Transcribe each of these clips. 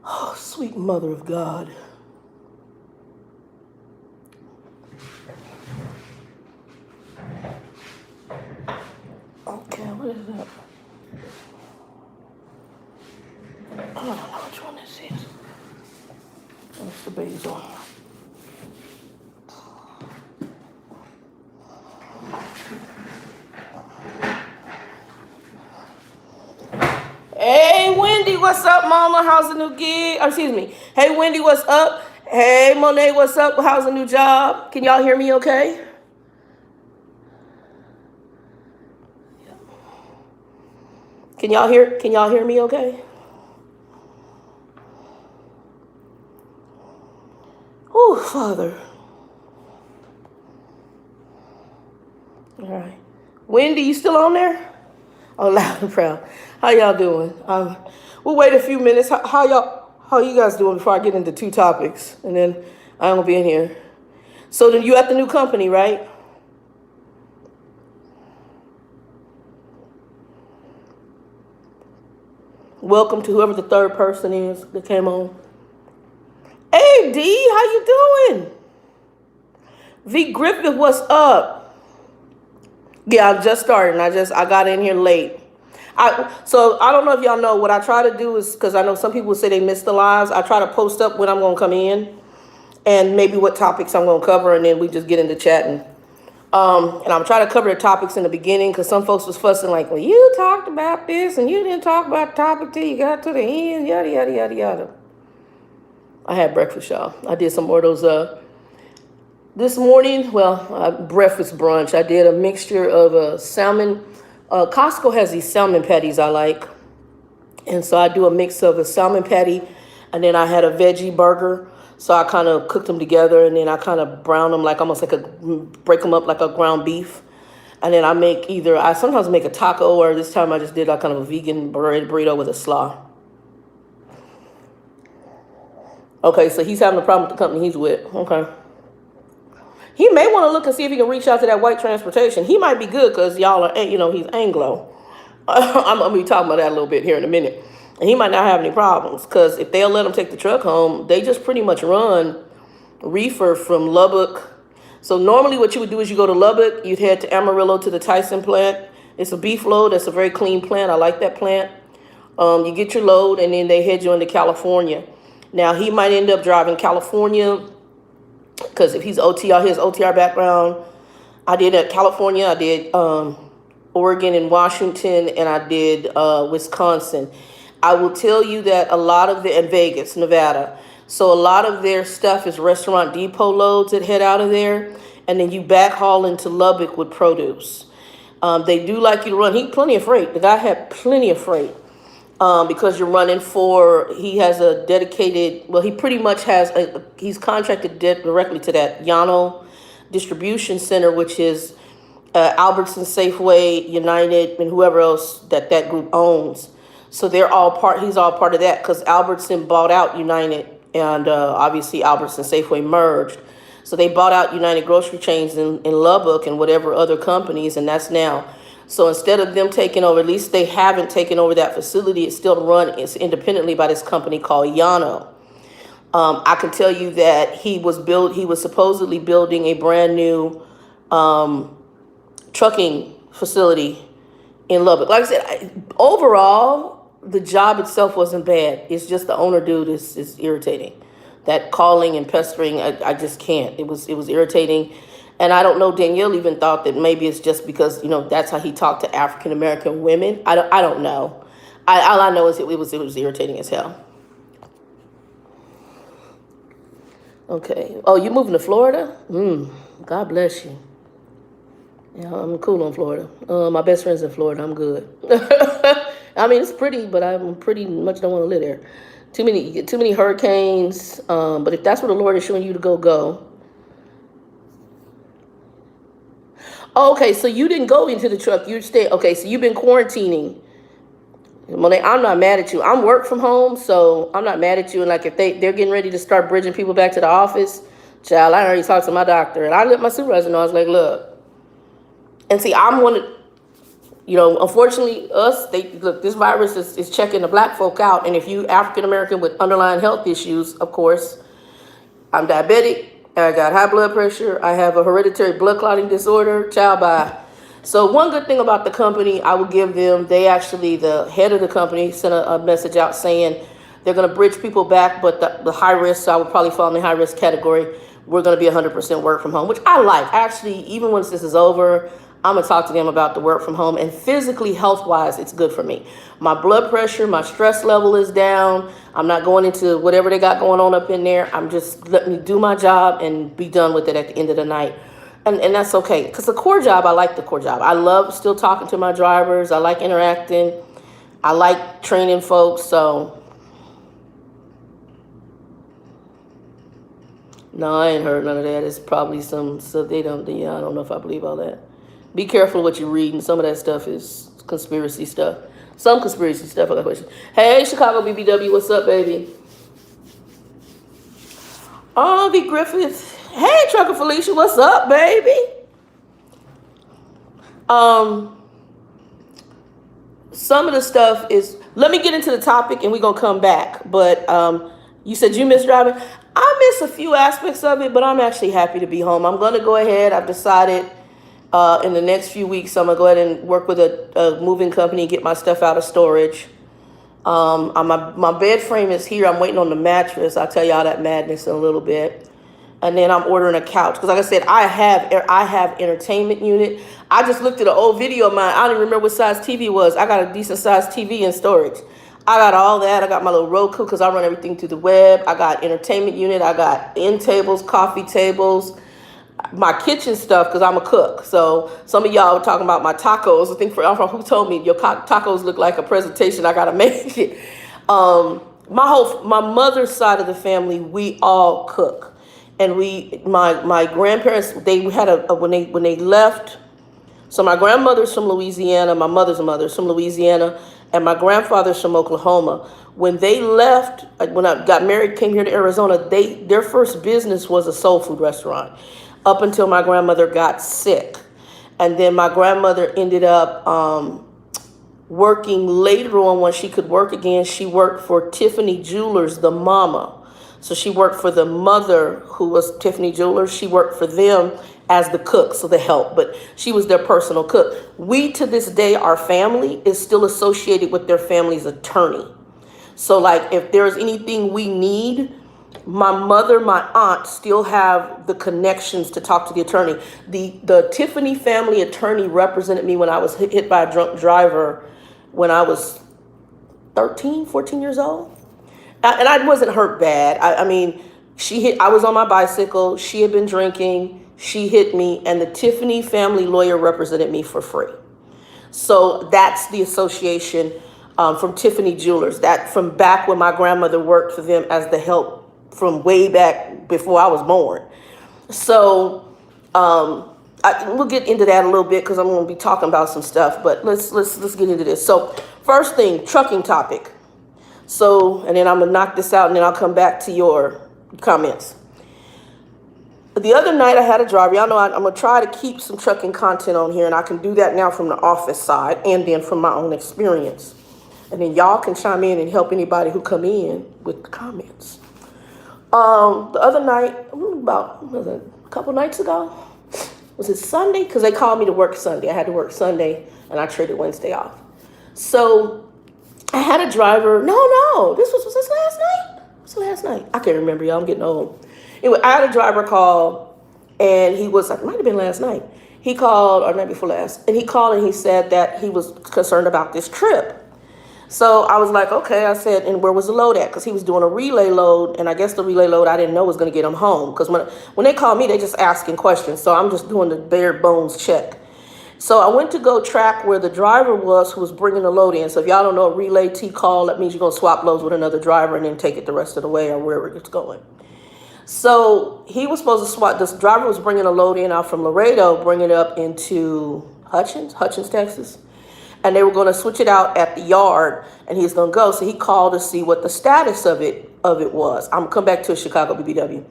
Oh, sweet mother of God. Okay, what is that? I don't know which one this is. That's the basil. Hey, Wendy, what's up, Mama? How's the new gig? Oh, excuse me. Hey, Wendy, what's up? Hey, Monet, what's up? How's the new job? Can y'all hear me okay? Can y'all hear me okay? Oh, Father. All right. Wendy, you still on there? Oh, loud and proud. How y'all doing? We'll wait a few minutes. How you guys doing before I get into two topics? And then I'm gonna be in here. So then you at the new company, right? Welcome to whoever the third person is that came on. Hey D, how you doing? V Griffith, what's up? Yeah, I just started. I got in here late. So I don't know if y'all know what I try to do is, because I know some people say they miss the lives. I try to post up when I'm gonna come in and maybe what topics I'm gonna cover, and then we just get into chatting. And I'm trying to cover the topics in the beginning because some folks was fussing like, well, you talked about this and you didn't talk about the topic till you got to the end, yada yada yada yada. I had breakfast, y'all. I did some more of those this morning. Well, breakfast brunch. I did a mixture of salmon. Costco has these salmon patties I like, and so I do a mix of a salmon patty, and then I had a veggie burger. So I kind of cooked them together, and then I kind of brown them like almost like break them up like a ground beef. And then I sometimes make a taco, or this time I just did like kind of a vegan burrito with a slaw. Okay, so he's having a problem with the company he's with. Okay. He may want to look and see if he can reach out to that white transportation. He might be good because y'all are, he's Anglo. I'm going to be talking about that a little bit here in a minute. And he might not have any problems because if they'll let him take the truck home, they just pretty much run reefer from Lubbock. So normally what you would do is you go to Lubbock, you'd head to Amarillo to the Tyson plant. It's a beef load. That's a very clean plant. I like that plant. You get your load and then they head you into California. Now he might end up driving California because if he's OTR, his OTR background. I did California, I did Oregon and Washington, and I did Wisconsin. I will tell you that a lot of and Vegas, Nevada. So a lot of their stuff is restaurant depot loads that head out of there, and then you backhaul into Lubbock with produce. They do like you to run. He plenty of freight. The guy had plenty of freight because you're running he has a dedicated, well, he pretty much he's contracted directly to that Yano distribution center, which is Albertson, Safeway, United, and whoever else that group owns. So he's all part of that because Albertson bought out United, and obviously Albertson Safeway merged. So they bought out United grocery chains in Lubbock and whatever other companies, and that's now. So instead of them taking over, at least they haven't taken over that facility. It's still run independently by this company called Yano. I can tell you that he was supposedly building a brand new trucking facility in Lubbock. Like I said, overall, the job itself wasn't bad. It's just the owner dude is irritating. That calling and pestering, I just can't. It was irritating. And I don't know, Danielle even thought that maybe it's just because, that's how he talked to African-American women. I don't know. All I know is it was irritating as hell. Okay. Oh, you moving to Florida? God bless you. Yeah, I'm cool in Florida. My best friend's in Florida. I'm good. I mean, it's pretty, but I'm pretty much don't want to live there. Too many hurricanes. But if that's where the Lord is showing you to go. Okay, so you didn't go into the truck. You stayed. Okay, so you've been quarantining. Monet, I'm not mad at you. I'm work from home, so I'm not mad at you. And like if they're getting ready to start bridging people back to the office, Child, I already talked to my doctor, and I let my supervisor know. I was like, look, and see, I'm one of, unfortunately, look, this virus is checking the black folk out. And if you African American with underlying health issues, of course, I'm diabetic, I got high blood pressure, I have a hereditary blood clotting disorder, child bye. So one good thing about the company, I will give them, the head of the company sent a message out saying they're going to bridge people back, but the high risk, so I would probably fall in the high risk category. We're going to be 100% work from home, which I like. Actually, even once this is over, I'm going to talk to them about the work from home. And physically, health-wise, it's good for me. My blood pressure, my stress level is down. I'm not going into whatever they got going on up in there. I'm just letting me do my job and be done with it at the end of the night. And that's okay. Because the core job, I like the core job. I love still talking to my drivers. I like interacting. I like training folks. So, no, I ain't heard none of that. It's probably so I don't know if I believe all that. Be careful what you're reading. Some of that stuff is conspiracy stuff. Some conspiracy stuff. I got a question. Hey, Chicago BBW, what's up, baby? Oh, V. Griffith. Hey, Trucker Felicia, what's up, baby? Some of the stuff is, let me get into the topic and we're going to come back. But you said you miss driving. I miss a few aspects of it, but I'm actually happy to be home. I'm going to go ahead. I've decided in the next few weeks, I'm going to go ahead and work with a moving company, get my stuff out of storage. My bed frame is here. I'm waiting on the mattress. I'll tell y'all that madness in a little bit. And then I'm ordering a couch. Because like I said, I have entertainment unit. I just looked at an old video of mine. I don't even remember what size TV it was. I got a decent size TV in storage. I got all that. I got my little Roku because I run everything through the web. I got entertainment unit. I got end tables, coffee tables, my kitchen stuff because I'm a cook. So some of y'all were talking about my tacos. I think who told me your tacos look like a presentation. I got to make it. My mother's side of the family, we all cook. And my grandparents, they had when they left. So my grandmother's from Louisiana, my mother's mother's from Louisiana, and my grandfather's from Oklahoma. When they left, when I got married, came here to Arizona, their first business was a soul food restaurant up until my grandmother got sick. And then my grandmother ended up working later on when she could work again. She worked for Tiffany Jewelers, the mama. So she worked for the mother who was Tiffany Jewelers. She worked for them as the cook, so the help, but she was their personal cook. We, to this day, our family is still associated with their family's attorney. So like if there's anything we need, my mother, my aunt still have the connections to talk to the attorney. The Tiffany family attorney represented me when I was hit by a drunk driver when I was 13, 14 years old. And I wasn't hurt bad. I mean, I was on my bicycle. She had been drinking. She hit me. And the Tiffany family lawyer represented me for free. So that's the association from Tiffany Jewelers. That from back when my grandmother worked for them as the help from way back before I was born. So we'll get into that a little bit because I'm going to be talking about some stuff. But let's get into this. So first thing, trucking topic. So, and then I'm going to knock this out and then I'll come back to your comments. The other night I had a driver. Y'all know I'm going to try to keep some trucking content on here, and I can do that now from the office side and then from my own experience. And then y'all can chime in and help anybody who come in with comments. The other night, a couple nights ago, was it Sunday? Because they called me to work Sunday. I had to work Sunday and I traded Wednesday off. So I had a driver. No. Was this last night? Was it last night? I can't remember, y'all. I'm getting old. Anyway, I had a driver call, and it might have been last night. He called, or night before last, and he called and he said that he was concerned about this trip. So I was like, okay. I said, and where was the load at? Because he was doing a relay load, and I guess the relay load I didn't know was going to get him home. Because when they call me, they just asking questions. So I'm just doing the bare bones check. So I went to go track where the driver was who was bringing the load in. So if y'all don't know a relay T call, that means you're going to swap loads with another driver and then take it the rest of the way or wherever it's going. So he was supposed to swap. This driver was bringing a load in out from Laredo, bringing it up into Hutchins, Texas. And they were going to switch it out at the yard and he's going to go. So he called to see what the status of it was. I'm going to come back to Chicago BBW.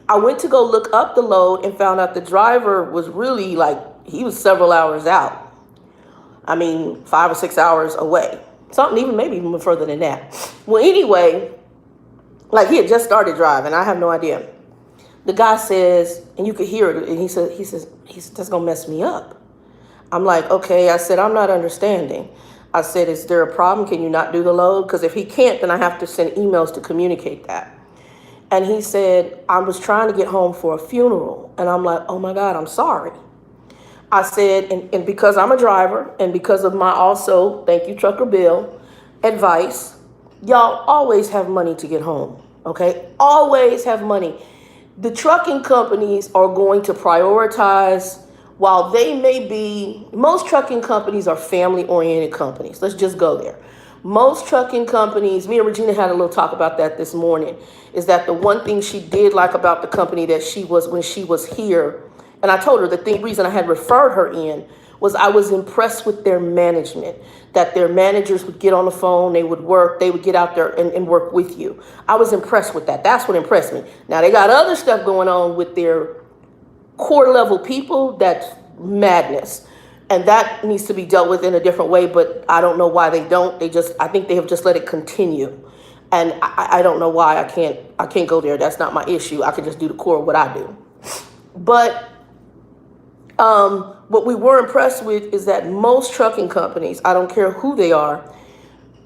I went to go look up the load and found out the driver was really like, he was several hours out. I mean, 5 or 6 hours away. Something even, maybe even further than that. Well, anyway, like he had just started driving. I have no idea. The guy says, and you could hear it, and he says, that's gonna mess me up. I'm like, okay. I said, I'm not understanding. I said, is there a problem? Can you not do the load? Because if he can't, then I have to send emails to communicate that. And he said, I was trying to get home for a funeral. And I'm like, oh my God, I'm sorry. I said, and because I'm a driver and because of my also, thank you, Trucker Bill, advice, y'all always have money to get home, okay? Always have money. The trucking companies are going to prioritize, while they may be, most trucking companies are family-oriented companies. Let's just go there. Most trucking companies, me and Regina had a little talk about that this morning, is that the one thing she did like about the company that she was, when she was here, and I told her the reason I had referred her in was I was impressed with their management, that their managers would get on the phone, they would work, they would get out there and work with you. I was impressed with that. That's what impressed me. Now, they got other stuff going on with their core level people that's madness. And that needs to be dealt with in a different way, but I don't know why they don't. I think they have just let it continue. And I don't know why I can't go there. That's not my issue. I can just do the core of what I do. But what we were impressed with is that most trucking companies, I don't care who they are,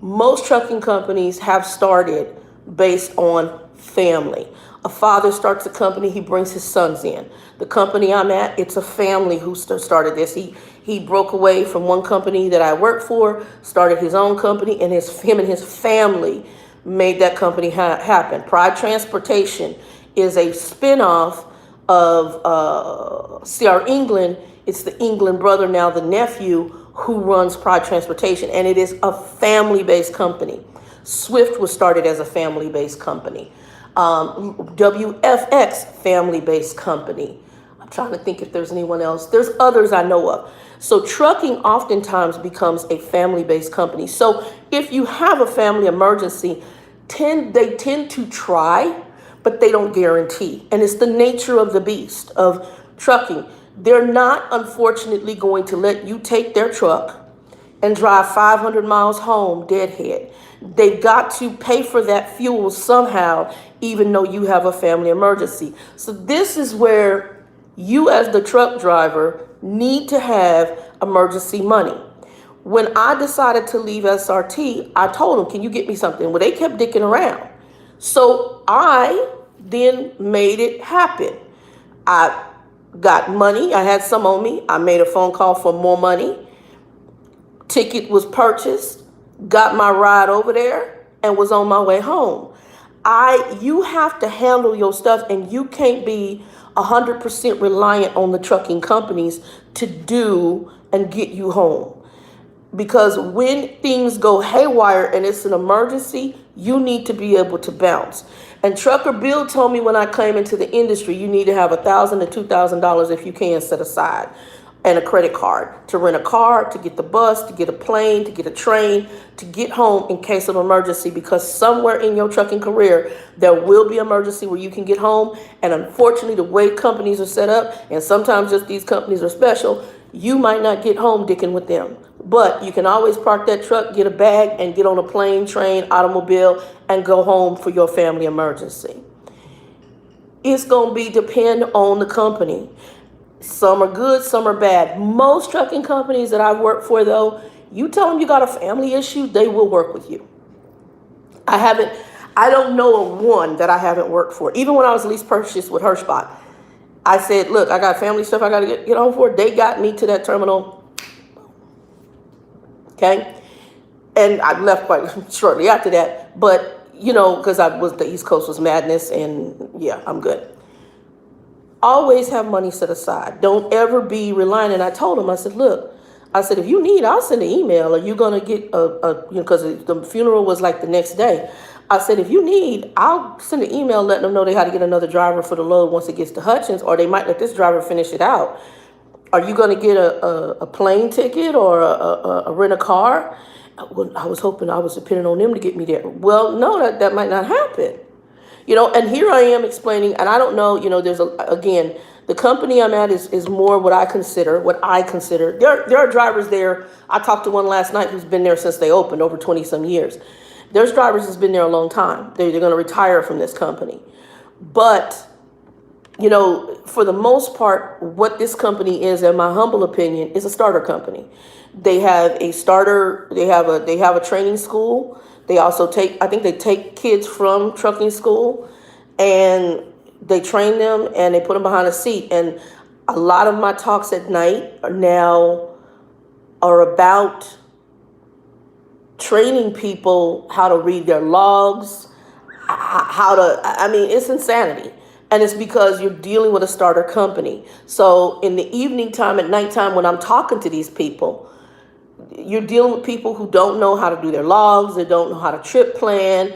most trucking companies have started based on family. A father starts a company, he brings his sons in. The company I'm at, it's a family who started this. He broke away from one company that I worked for, started his own company, and him and his family made that company happen. Pride Transportation is a spinoff of C.R. England. It's the England brother, now the nephew, who runs Pride Transportation, and it is a family-based company. Swift was started as a family-based company. WFX, family-based company. I'm trying to think if there's anyone else. There's others I know of. So trucking oftentimes becomes a family-based company. So if you have a family emergency, they tend to try, but they don't guarantee. And it's the nature of the beast of trucking. They're not, unfortunately, going to let you take their truck and drive 500 miles home deadhead. They've got to pay for that fuel somehow, even though you have a family emergency. So this is where you as the truck driver need to have emergency money. When I decided to leave SRT, I told them, can you get me something? Well, they kept dicking around. So I then made it happen. I got money. I had some on me. I made a phone call for more money. Ticket was purchased, got my ride over there, and was on my way home. You have to handle your stuff, and you can't be 100% reliant on the trucking companies to do and get you home. Because when things go haywire and it's an emergency, you need to be able to bounce. And Trucker Bill told me when I came into the industry, you need to have $1,000 to $2,000 if you can set aside, and a credit card to rent a car, to get the bus, to get a plane, to get a train, to get home in case of emergency, because somewhere in your trucking career, there will be emergency where you can get home. And unfortunately, the way companies are set up, and sometimes just these companies are special, you might not get home dicking with them. But you can always park that truck, get a bag, and get on a plane, train, automobile, and go home for your family emergency. It's going to be depend on the company. Some are good, some are bad. Most trucking companies that I've worked for, though, you tell them you got a family issue, they will work with you. I don't know of one that I haven't worked for. Even when I was lease purchased with Hirschbach, I said, look, I got family stuff I got to get home for. They got me to that terminal. Okay. And I left quite shortly after that. But, because the East Coast was madness, and yeah, I'm good. Always have money set aside. Don't ever be reliant. And I told him, I said, look, if you need, I'll send an email. Are you going to get because the funeral was like the next day. I said, if you need, I'll send an email letting them know they had to get another driver for the load once it gets to Hutchins, or they might let this driver finish it out. Are you going to get a plane ticket or a rent a car? I was hoping, I was depending on them to get me there. Well, no, that might not happen. And here I am explaining, and I don't know, again, the company I'm at is more what I consider. There are drivers there. I talked to one last night who's been there since they opened, over 20 some years. There's drivers that's been there a long time. They're going to retire from this company. But, for the most part, what this company is, in my humble opinion, is a starter company. They have a starter, they have a training school. They also I think they take kids from trucking school and they train them and they put them behind a seat. And a lot of my talks at night are about training people how to read their logs, it's insanity. And it's because you're dealing with a starter company. So in the evening time, at nighttime, when I'm talking to these people, you're dealing with people who don't know how to do their logs. They don't know how to trip plan.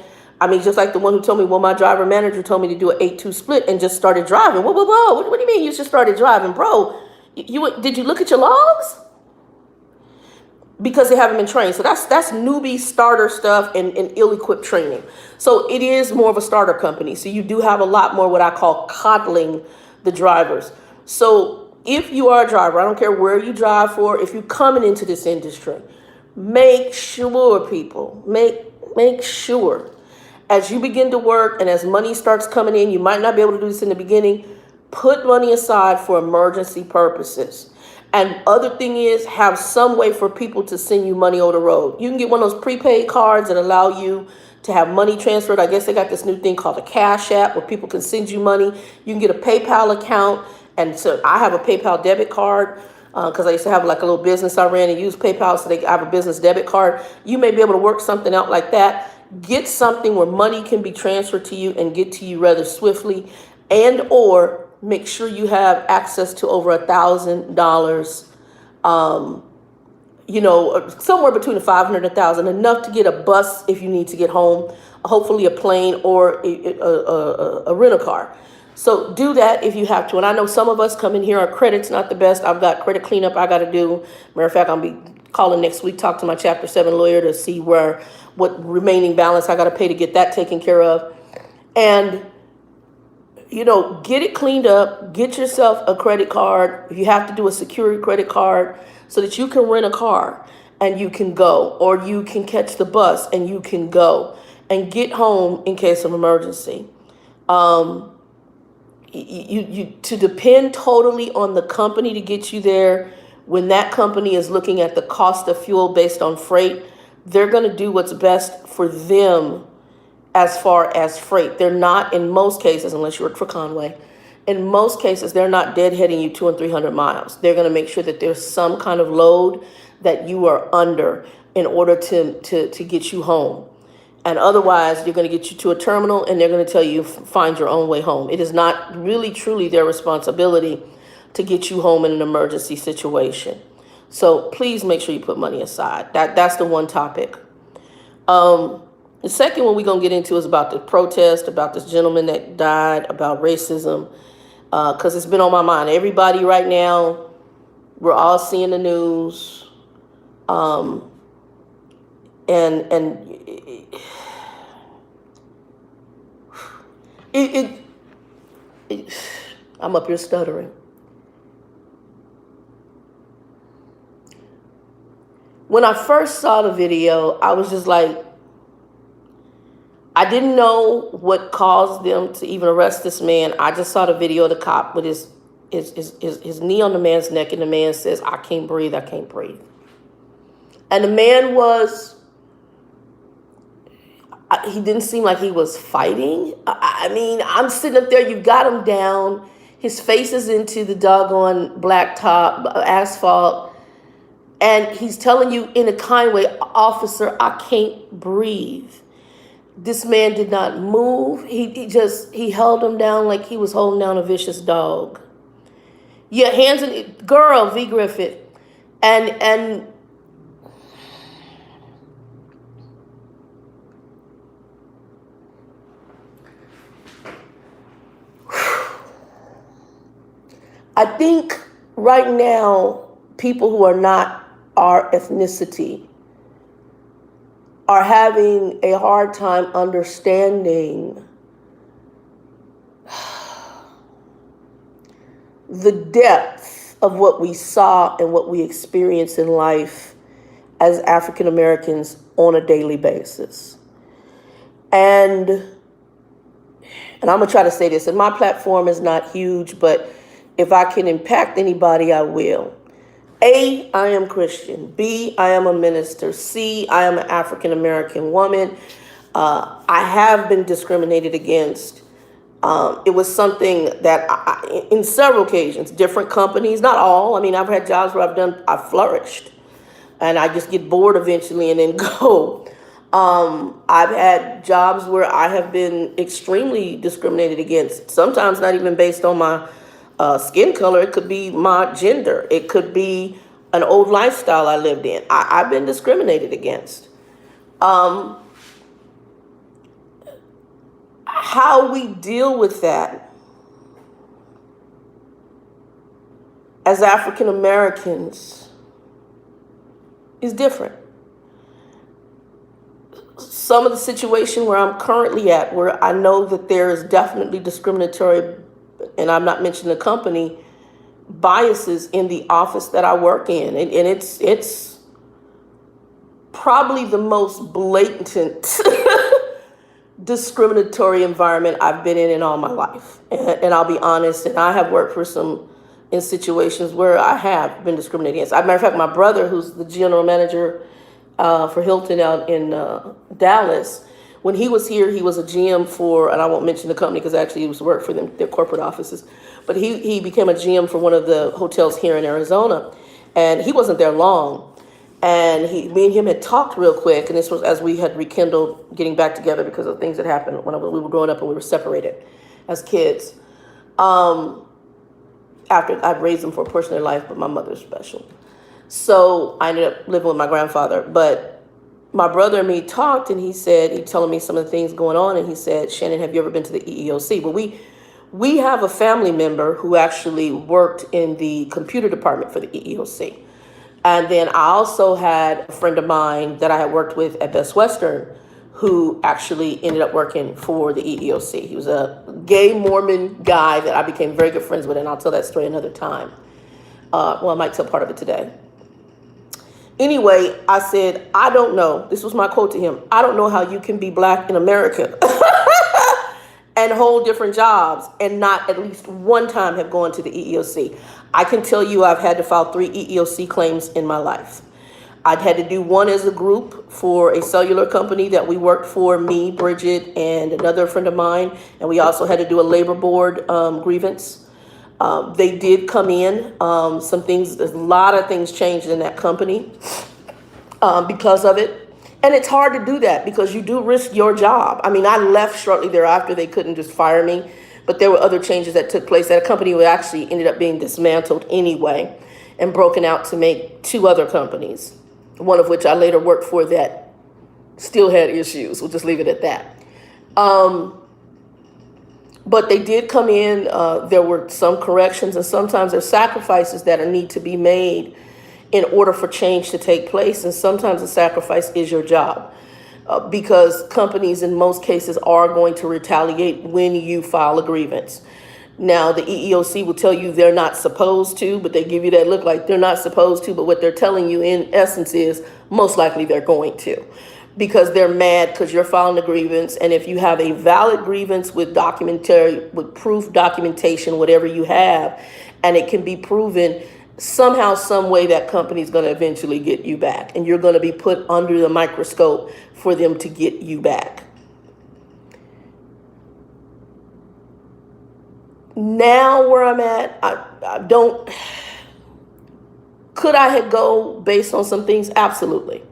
Just like the one who told me, well, my driver manager told me to do an 8-2 split and just started driving. Whoa. What do you mean you just started driving? Bro, did you look at your logs? Because they haven't been trained. So that's newbie starter stuff and ill-equipped training. So it is more of a starter company. So you do have a lot more what I call coddling the drivers. So if you are a driver, I don't care where you drive for, if you're coming into this industry, make sure, people, make sure as you begin to work and as money starts coming in, you might not be able to do this in the beginning, put money aside for emergency purposes. And other thing is, have some way for people to send you money over the road. You can get one of those prepaid cards that allow you to have money transferred. I guess they got this new thing called a Cash App where people can send you money. You can get a PayPal account. And so I have a PayPal debit card because I used to have like a little business I ran and use PayPal. So I have a business debit card. You may be able to work something out like that. Get something where money can be transferred to you and get to you rather swiftly, and or make sure you have access to over $1,000, somewhere between $500 and $1,000, enough to get a bus if you need to get home, hopefully a plane or a rent-a-car. So do that if you have to. And I know some of us come in here, our credit's not the best. I've got credit cleanup I got to do. Matter of fact, I'll be calling next week, talk to my Chapter 7 lawyer to see what remaining balance I got to pay to get that taken care of. And get it cleaned up, get yourself a credit card. If you have to do a security credit card so that you can rent a car and you can go, or you can catch the bus and you can go and get home in case of emergency. To depend totally on the company to get you there, when that company is looking at the cost of fuel based on freight, they're going to do what's best for them as far as freight. They're not, in most cases, unless you work for Conway, in most cases, they're not deadheading you 200 and 300 miles. They're going to make sure that there's some kind of load that you are under in order to get you home. And otherwise, you're going to get you to a terminal and they're going to tell you, find your own way home. It is not really, truly their responsibility to get you home in an emergency situation. So please make sure you put money aside. That's the one topic. The second one we're going to get into is about the protest, about this gentleman that died, about racism, because it's been on my mind. Everybody right now, we're all seeing the news. And I'm up here stuttering. When I first saw the video, I was just like, I didn't know what caused them to even arrest this man. I just saw the video of the cop with his knee on the man's neck, and the man says, I can't breathe, I can't breathe. And the man he didn't seem like he was fighting. I'm sitting up there, you got him down. His face is into the doggone blacktop, asphalt. And he's telling you in a kind way, officer, I can't breathe. This man did not move. He held him down like he was holding down a vicious dog. Yeah, hands in, girl, V. Griffith. And I think right now, people who are not our ethnicity are having a hard time understanding the depth of what we saw and what we experience in life as African Americans on a daily basis. And I'm going to try to say this, and my platform is not huge, but if I can impact anybody, I will. A, I am Christian. B, I am a minister. C, I am an African American woman. I have been discriminated against. It was something that in several occasions, different companies, not all. I mean, I've had jobs where I've flourished, and I just get bored eventually and then go. I've had jobs where I have been extremely discriminated against, sometimes not even based on my skin color. It could be my gender. It could be an old lifestyle I lived in. I've been discriminated against. How we deal with that as African Americans is different. Some of the situation where I'm currently at, where I know that there is definitely discriminatory, and I'm not mentioning the company, biases in the office that I work in. And it's probably the most blatant discriminatory environment I've been in all my life. And I'll be honest, and I have worked in situations where I have been discriminated against. As a matter of fact, my brother, who's the general manager for Hilton out in Dallas, when he was here, he was a GM for, and I won't mention the company because actually he was work for them, their corporate offices, but he became a GM for one of the hotels here in Arizona, and he wasn't there long. And me and him had talked real quick, and this was as we had rekindled getting back together because of things that happened when we were growing up and we were separated as kids. After I'd raised them for a portion of their life, but my mother's special. So I ended up living with my grandfather. But my brother and me talked, and he telling me some of the things going on, and he said, "Shannon, have you ever been to the EEOC?" Well, we have a family member who actually worked in the computer department for the EEOC. And then I also had a friend of mine that I had worked with at Best Western who actually ended up working for the EEOC. He was a gay Mormon guy that I became very good friends with, and I'll tell that story another time. Well, I might tell part of it today. Anyway, I said, I don't know. This was my quote to him. I don't know how you can be black in America and hold different jobs and not at least one time have gone to the EEOC. I can tell you I've had to file 3 EEOC claims in my life. I'd had to do one as a group for a cellular company that we worked for, me, Bridget, and another friend of mine. And we also had to do a labor board grievance. They did come in. Some things, a lot of things changed in that company because of it. And it's hard to do that because you do risk your job. I mean, I left shortly thereafter. They couldn't just fire me. But there were other changes that took place. That company actually ended up being dismantled anyway and broken out to make 2 other companies, one of which I later worked for that still had issues. We'll just leave it at that. But they did come in. There were some corrections, and sometimes there's sacrifices that need to be made in order for change to take place. And sometimes the sacrifice is your job. Because companies in most cases are going to retaliate when you file a grievance. Now, the EEOC will tell you they're not supposed to, but they give you that look like they're not supposed to. But what they're telling you in essence is most likely they're going to, because they're mad because you're filing a grievance. And if you have a valid grievance with proof, documentation, whatever you have, and it can be proven, somehow, some way that company's going to eventually get you back, and you're going to be put under the microscope for them to get you back. Now where I'm at, I don't, could I have go based on some things? Absolutely.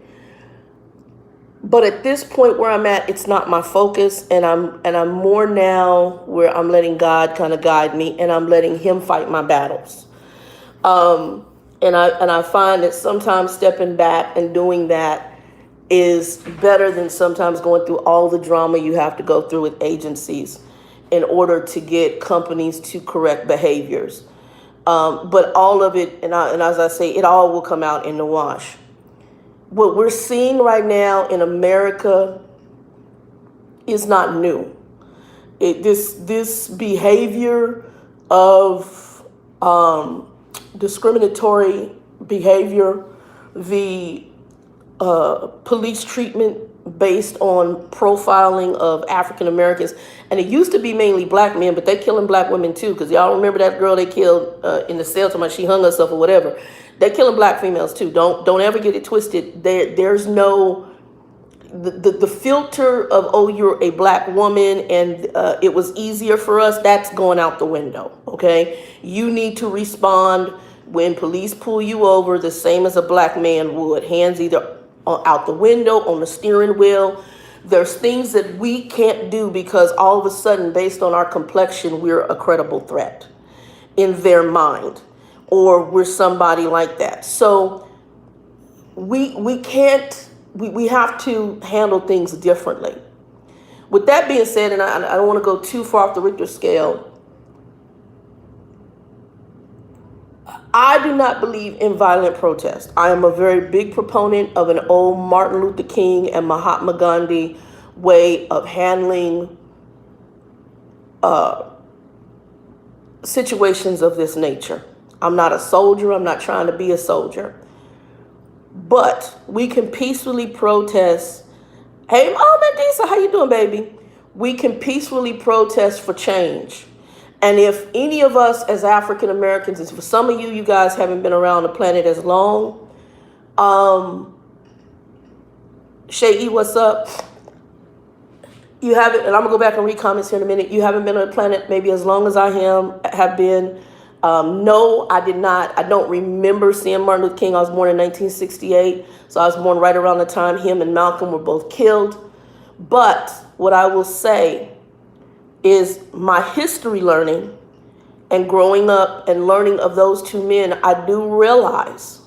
But at this point where I'm at, it's not my focus, and I'm more now where I'm letting God kind of guide me, and I'm letting Him fight my battles. And I find that sometimes stepping back and doing that is better than sometimes going through all the drama you have to go through with agencies in order to get companies to correct behaviors. But all of it, and as I say, it all will come out in the wash. What we're seeing right now in America is not new. This behavior of discriminatory behavior, the police treatment based on profiling of African Americans. And it used to be mainly black men, but they're killing black women too. Because y'all remember that girl they killed in the cell, talking about she hung herself or whatever. They're killing black females too. Don't ever get it twisted. There's no the filter of, oh, you're a black woman and it was easier for us. That's going out the window. Okay, you need to respond when police pull you over the same as a black man would. Hands either out the window, on the steering wheel. There's things that we can't do because all of a sudden, based on our complexion, we're a credible threat in their mind, or we're somebody like that. So we can't, we have to handle things differently. With that being said, and I don't want to go too far off the Richter scale, I do not believe in violent protest. I am a very big proponent of an old Martin Luther King and Mahatma Gandhi way of handling situations of this nature. I'm not a soldier. I'm not trying to be a soldier. But we can peacefully protest. Hey, oh, Mandisa, how you doing, baby? We can peacefully protest for change. And if any of us as African Americans, and for some of you, you guys haven't been around the planet as long. Shay E, what's up? You haven't, and I'm gonna go back and read comments here in a minute. You haven't been on the planet maybe as long as I have been. No, I did not. I don't remember seeing Martin Luther King. I was born in 1968, so I was born right around the time him and Malcolm were both killed. But what I will say is my history learning and growing up and learning of those two men, I do realize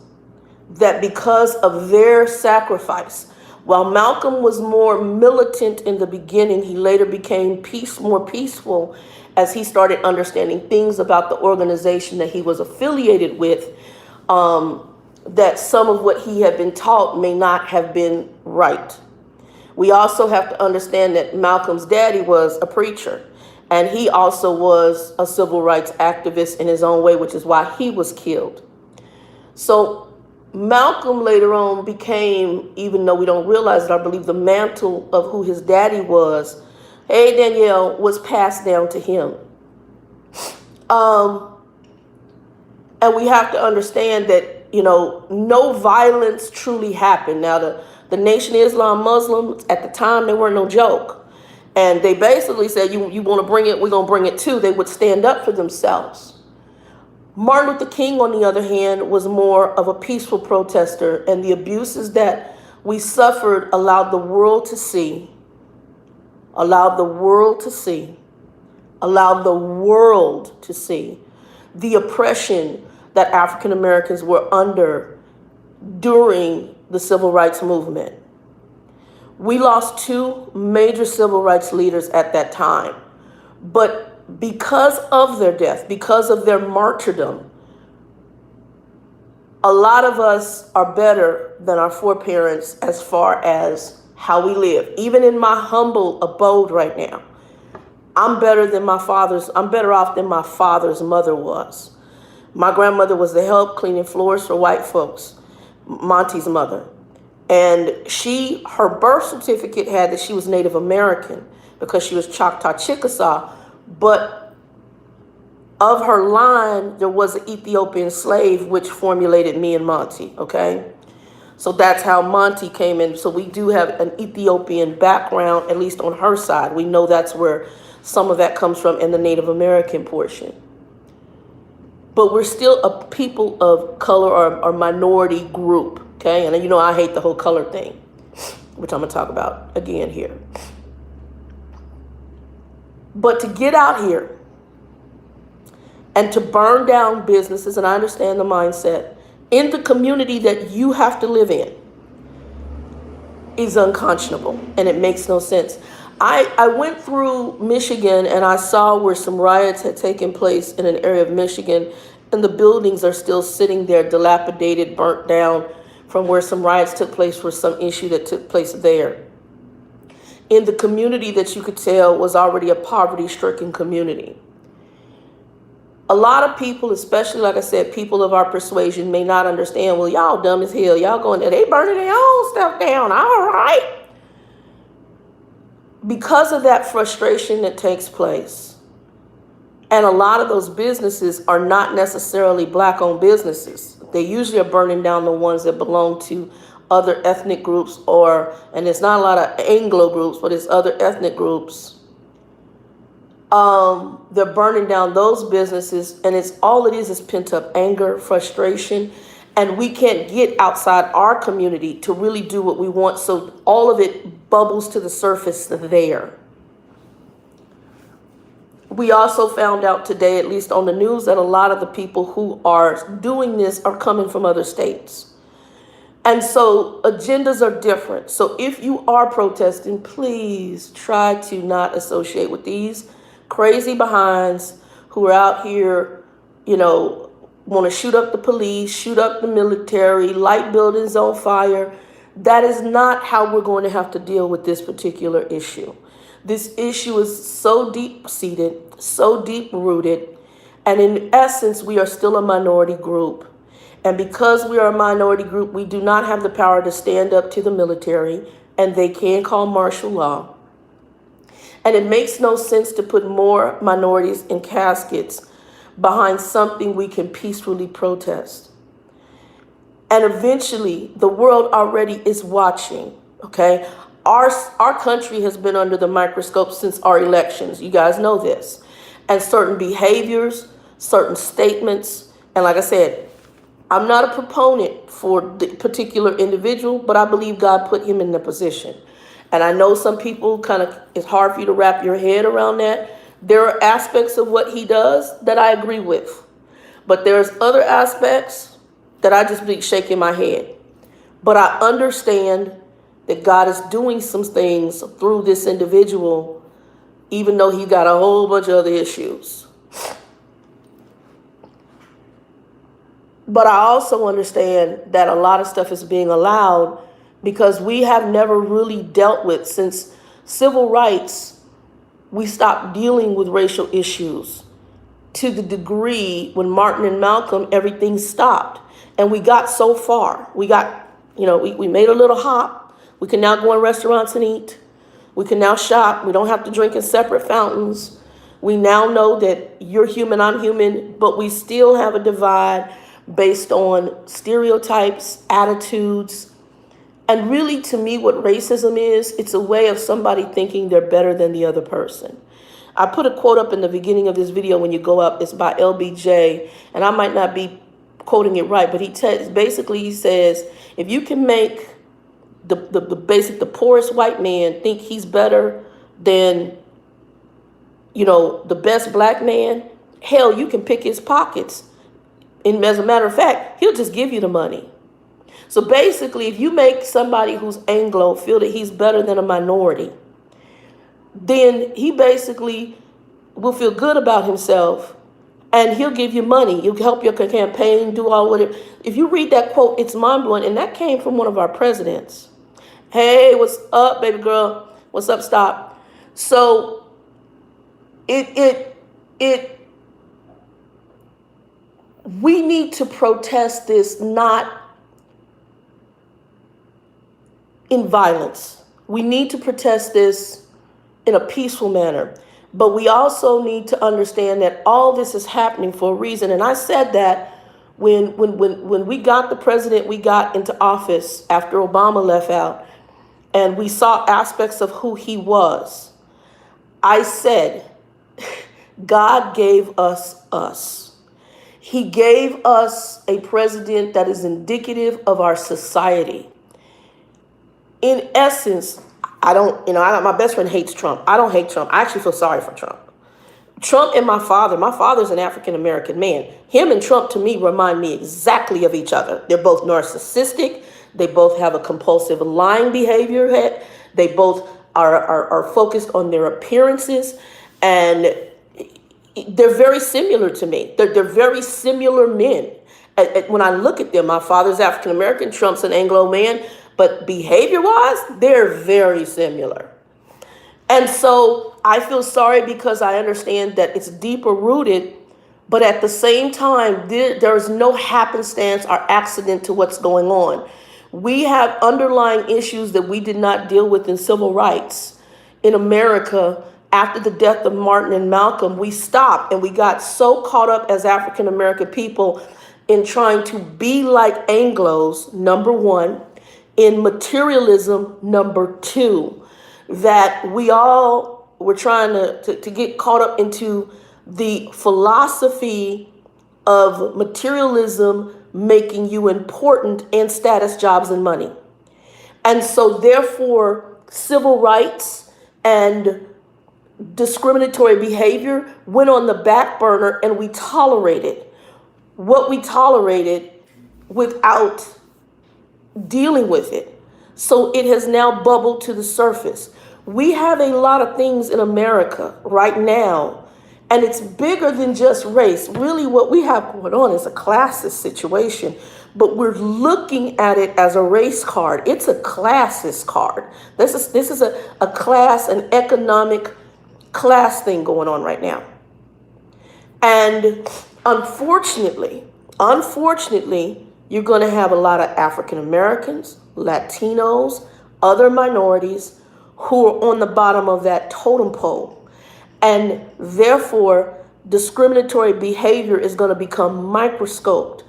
that because of their sacrifice, while Malcolm was more militant in the beginning, he later became more peaceful as he started understanding things about the organization that he was affiliated with, that some of what he had been taught may not have been right. We also have to understand that Malcolm's daddy was a preacher, and he also was a civil rights activist in his own way, which is why he was killed. So Malcolm later on became, even though we don't realize it, I believe the mantle of who his daddy was, hey Danielle, was passed down to him. And we have to understand that, no violence truly happened. Now, the Nation of Islam Muslims, at the time, they weren't no joke. And they basically said, you want to bring it, we're going to bring it too. They would stand up for themselves. Martin Luther King, on the other hand, was more of a peaceful protester. And the abuses that we suffered allowed the world to see, allowed the world to see the oppression that African Americans were under during the civil rights movement. We lost two major civil rights leaders at that time, but because of their death, because of their martyrdom, a lot of us are better than our foreparents as far as how we live. Even in my humble abode right now, I'm better off than my father's mother was. My grandmother was the help cleaning floors for white folks, Monty's mother. And her birth certificate had that she was Native American because she was Choctaw Chickasaw, but of her line, there was an Ethiopian slave which formulated me and Monty, okay? So that's how Monty came in. So we do have an Ethiopian background, at least on her side. We know that's where some of that comes from in the Native American portion. But we're still a people of color or minority group, okay? And I hate the whole color thing, which I'm going to talk about again here. But to get out here and to burn down businesses, and I understand the mindset, in the community that you have to live in is unconscionable, and it makes no sense. I went through Michigan and I saw where some riots had taken place in an area of Michigan, and the buildings are still sitting there dilapidated, burnt down from where some riots took place for some issue that took place there. In the community that you could tell was already a poverty-stricken community. A lot of people, especially like I said, people of our persuasion may not understand, well, y'all dumb as hell. Y'all going there, they burning their own stuff down. All right. Because of that frustration that takes place, and a lot of those businesses are not necessarily black-owned businesses. They usually are burning down the ones that belong to other ethnic groups, and it's not a lot of Anglo groups, but it's other ethnic groups. They're burning down those businesses, and it's all it is pent-up anger, frustration, and we can't get outside our community to really do what we want, so all of it bubbles to the surface there. We also found out today, at least on the news, that a lot of the people who are doing this are coming from other states. And so agendas are different. So if you are protesting, please try to not associate with these crazy behinds who are out here, want to shoot up the police, shoot up the military, light buildings on fire. That is not how we're going to have to deal with this particular issue. This issue is so deep-seated, so deep-rooted, and in essence, we are still a minority group. And because we are a minority group, we do not have the power to stand up to the military, and they can call martial law. And it makes no sense to put more minorities in caskets behind something we can peacefully protest. And eventually, the world already is watching, okay? Our country has been under the microscope since our elections. You guys know this. And certain behaviors, certain statements, and like I said, I'm not a proponent for the particular individual, but I believe God put him in the position. And I know some people it's hard for you to wrap your head around that. There are aspects of what he does that I agree with, but there's other aspects that I just be shaking my head. But I understand that God is doing some things through this individual, even though he got a whole bunch of other issues. But I also understand that a lot of stuff is being allowed because we have never really dealt with, since civil rights, we stopped dealing with racial issues to the degree when Martin and Malcolm, everything stopped. And we got so far. We got, we made a little hop. We can now go in restaurants and eat. We can now shop. We don't have to drink in separate fountains. We now know that you're human, I'm human, but we still have a divide based on stereotypes, attitudes. And really, to me, what racism is, it's a way of somebody thinking they're better than the other person. I put a quote up in the beginning of this video when you go up. It's by LBJ, and I might not be quoting it right, but he says, if you can make the poorest white man think he's better than, the best black man, hell, you can pick his pockets. And as a matter of fact, he'll just give you the money. So basically, if you make somebody who's Anglo feel that he's better than a minority, then he basically will feel good about himself, and he'll give you money. He'll help your campaign, do all whatever. If you read that quote, it's mind-blowing, and that came from one of our presidents. Hey, what's up, baby girl? What's up, stop? So we need to protest this not in violence. We need to protest this in a peaceful manner. But we also need to understand that all this is happening for a reason. And I said that when we got the president we got into office after Obama left out, and we saw aspects of who he was, I said, God gave us. He gave us a president that is indicative of our society. In essence, my best friend hates Trump. I don't hate Trump. I actually feel sorry for Trump. Trump and my father's an African-American man. Him and Trump, to me, remind me exactly of each other. They're both narcissistic. They both have a compulsive lying behavior. They both are focused on their appearances. And they're very similar to me. They're very similar men. When I look at them, my father's African-American, Trump's an Anglo man. But behavior-wise, they're very similar. And so I feel sorry because I understand that it's deeper rooted, But at the same time, there is no happenstance or accident to what's going on. We have underlying issues that we did not deal with in civil rights in America. After the death of Martin and Malcolm, we stopped and we got so caught up as African American people in trying to be like Anglos, number one, in materialism, number two, that we all were trying to get caught up into the philosophy of materialism making you important and status, jobs, and money. And so therefore, civil rights and discriminatory behavior went on the back burner, and we tolerated what we tolerated without dealing with it. So it has now bubbled to the surface. We have a lot of things in America right now, and it's bigger than just race. Really, what we have going on is a classist situation, but we're looking at it as a race card. It's a classist card. This is a class, an economic class thing going on right now. And unfortunately, you're going to have a lot of African Americans, Latinos, other minorities who are on the bottom of that totem pole. And therefore, discriminatory behavior is going to become microscoped.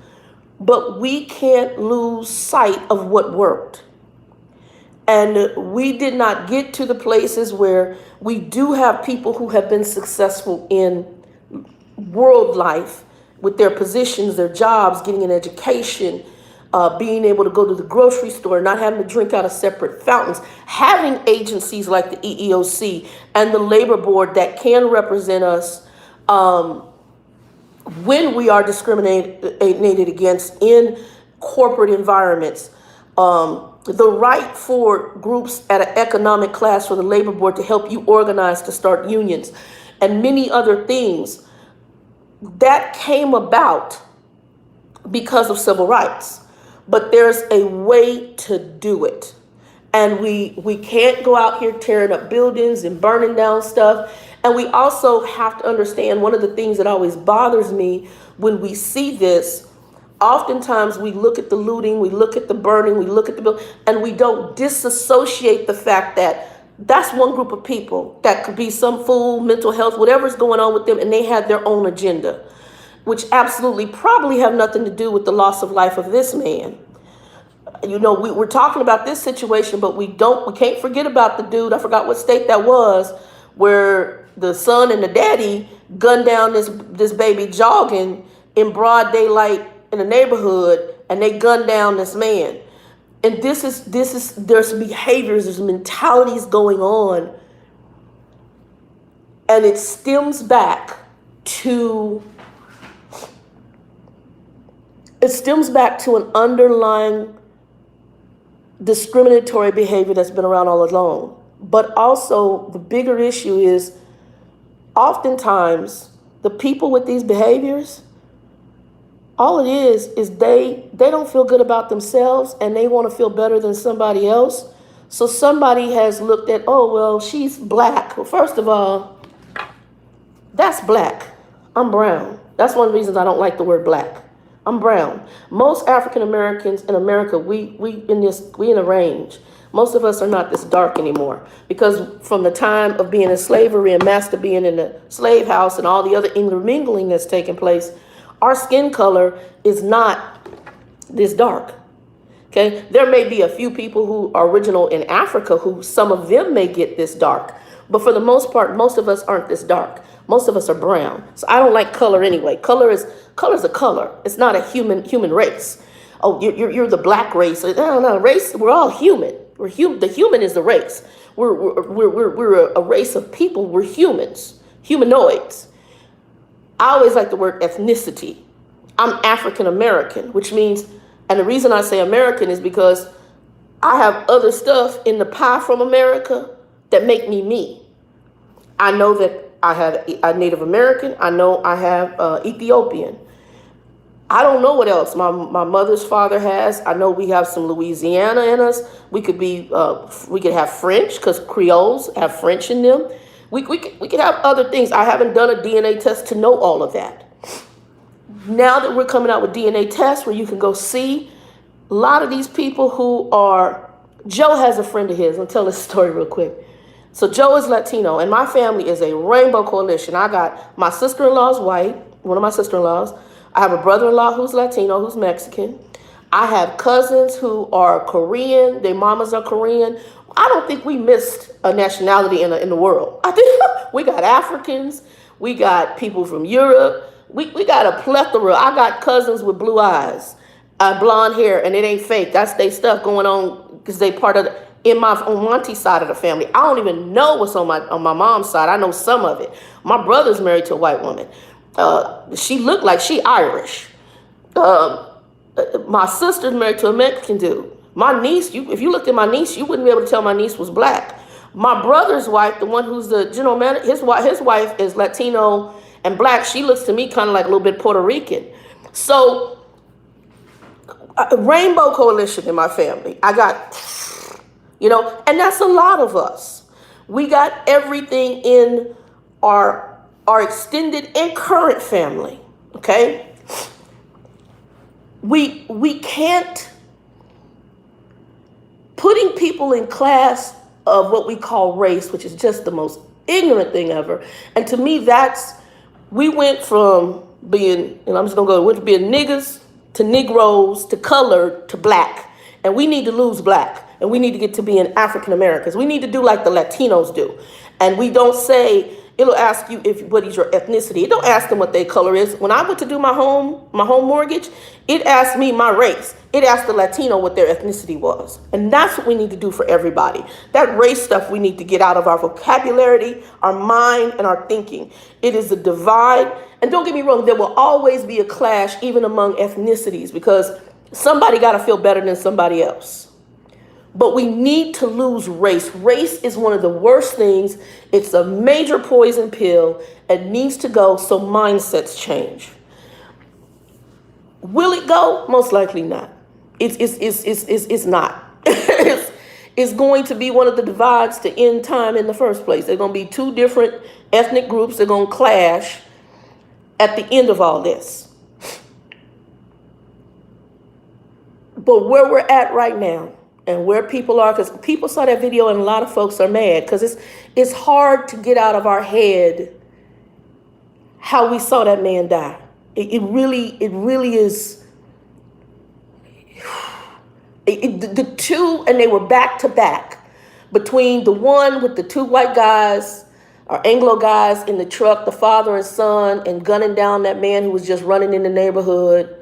But we can't lose sight of what worked. And we did not get to the places where we do have people who have been successful in world life with their positions, their jobs, getting an education, being able to go to the grocery store, not having to drink out of separate fountains, having agencies like the EEOC and the labor board that can represent us when we are discriminated against in corporate environments. The right for groups at an economic class for the labor board to help you organize to start unions and many other things that came about because of civil rights. But there's a way to do it. And we can't go out here tearing up buildings and burning down stuff. And we also have to understand one of the things that always bothers me when we see this. Oftentimes we look at the looting, we look at the burning, we look at the bill, and we don't disassociate the fact that that's one group of people that could be some fool, mental health, whatever's going on with them, and they had their own agenda, which absolutely probably have nothing to do with the loss of life of this man. You know, we're talking about this situation, but we can't forget about the dude, I forgot what state that was, where the son and the daddy gunned down this baby jogging in broad daylight in the neighborhood, and they gunned down this man. And this is there's behaviors, there's mentalities going on, and it stems back to an underlying discriminatory behavior that's been around all along. But also the bigger issue is oftentimes the people with these behaviors, all it is they don't feel good about themselves and they want to feel better than somebody else. So somebody has looked at, oh, well, she's black. Well, first of all, that's black. I'm brown. That's one of the reasons I don't like the word black. I'm brown. Most African Americans in America, we in a range. Most of us are not this dark anymore because from the time of being in slavery and master being in the slave house and all the other intermingling that's taking place, our skin color is not this dark. Okay, there may be a few people who are original in Africa who some of them may get this dark, but for the most part, most of us aren't this dark. Most of us are brown. So I don't like color anyway. Color is a color. It's not a human race. Oh, you're the black race. No, race. We're all human. We're human. The human is the race. We're a race of people. We're humans, humanoids. I always like the word ethnicity. I'm African American, which means, and the reason I say American is because I have other stuff in the pie from America that make me me. I know that I have a Native American. I know I have Ethiopian. I don't know what else my mother's father has. I know we have some Louisiana in us. We could have French because Creoles have French in them. We could have other things. I haven't done a DNA test to know all of that. Now that we're coming out with DNA tests where you can go see a lot of these people who are, Joe has a friend of his. I'll tell this story real quick. So Joe is Latino, and my family is a rainbow coalition. I got my sister-in-law's white, one of my sister-in-laws. I have a brother-in-law who's Latino, who's Mexican. I have cousins who are Korean. Their mamas are Korean. I don't think we missed a nationality in the world. I think we got Africans. We got people from Europe. We got a plethora. I got cousins with blue eyes, blonde hair, and it ain't fake. That's they stuff going on because they part of on my auntie side of the family. I don't even know what's on my mom's side. I know some of it. My brother's married to a white woman. She looked like she Irish. My sister's married to a Mexican dude. My niece, if you looked at my niece, you wouldn't be able to tell my niece was black. My brother's wife, the one who's the general manager, his wife is Latino and black. She looks to me kind of like a little bit Puerto Rican. So, a rainbow coalition in my family. I got, and that's a lot of us. We got everything in our extended and current family, okay? We can't, putting people in class of what we call race, which is just the most ignorant thing ever. And to me, we went from being, and I'm just going to go, being niggas to Negroes to colored to black. And we need to lose black. And we need to get to being African Americans. We need to do like the Latinos do. And we don't say, it'll ask you what is your ethnicity. It don't ask them what their color is. When I went to do my home mortgage, it asked me my race. It asked the Latino what their ethnicity was. And that's what we need to do for everybody. That race stuff we need to get out of our vocabulary, our mind, and our thinking. It is a divide. And don't get me wrong, there will always be a clash even among ethnicities because somebody got to feel better than somebody else. But we need to lose race. Race is one of the worst things. It's a major poison pill. It needs to go so mindsets change. Will it go? Most likely not. It's not. It's going to be one of the divides to end time in the first place. There's going to be two different ethnic groups that are going to clash at the end of all this. But where we're at right now, and where people are, because people saw that video and a lot of folks are mad because it's hard to get out of our head how we saw that man die. It really is. The two, and they were back to back between the one with the two white guys or Anglo guys in the truck, the father and son, and gunning down that man who was just running in the neighborhood,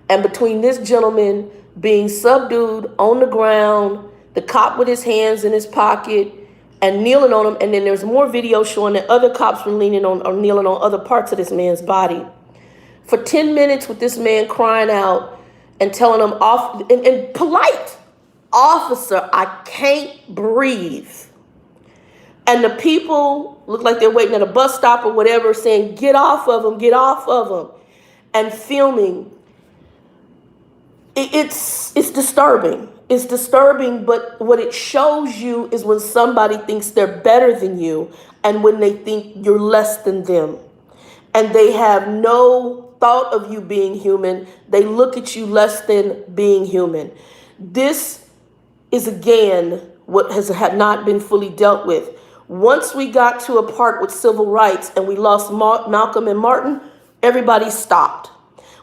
and between this gentleman being subdued on the ground, the cop with his hands in his pocket and kneeling on him. And then there's more video showing that other cops were leaning on or kneeling on other parts of this man's body. For 10 minutes with this man crying out and telling him and polite, officer, I can't breathe. And the people look like they're waiting at a bus stop or whatever saying, get off of him, get off of him, and filming. It's disturbing. It's disturbing, but what it shows you is when somebody thinks they're better than you and when they think you're less than them. And they have no thought of you being human. They look at you less than being human. This is, again, what has not been fully dealt with. Once we got to a part with civil rights and we lost Malcolm and Martin, everybody stopped.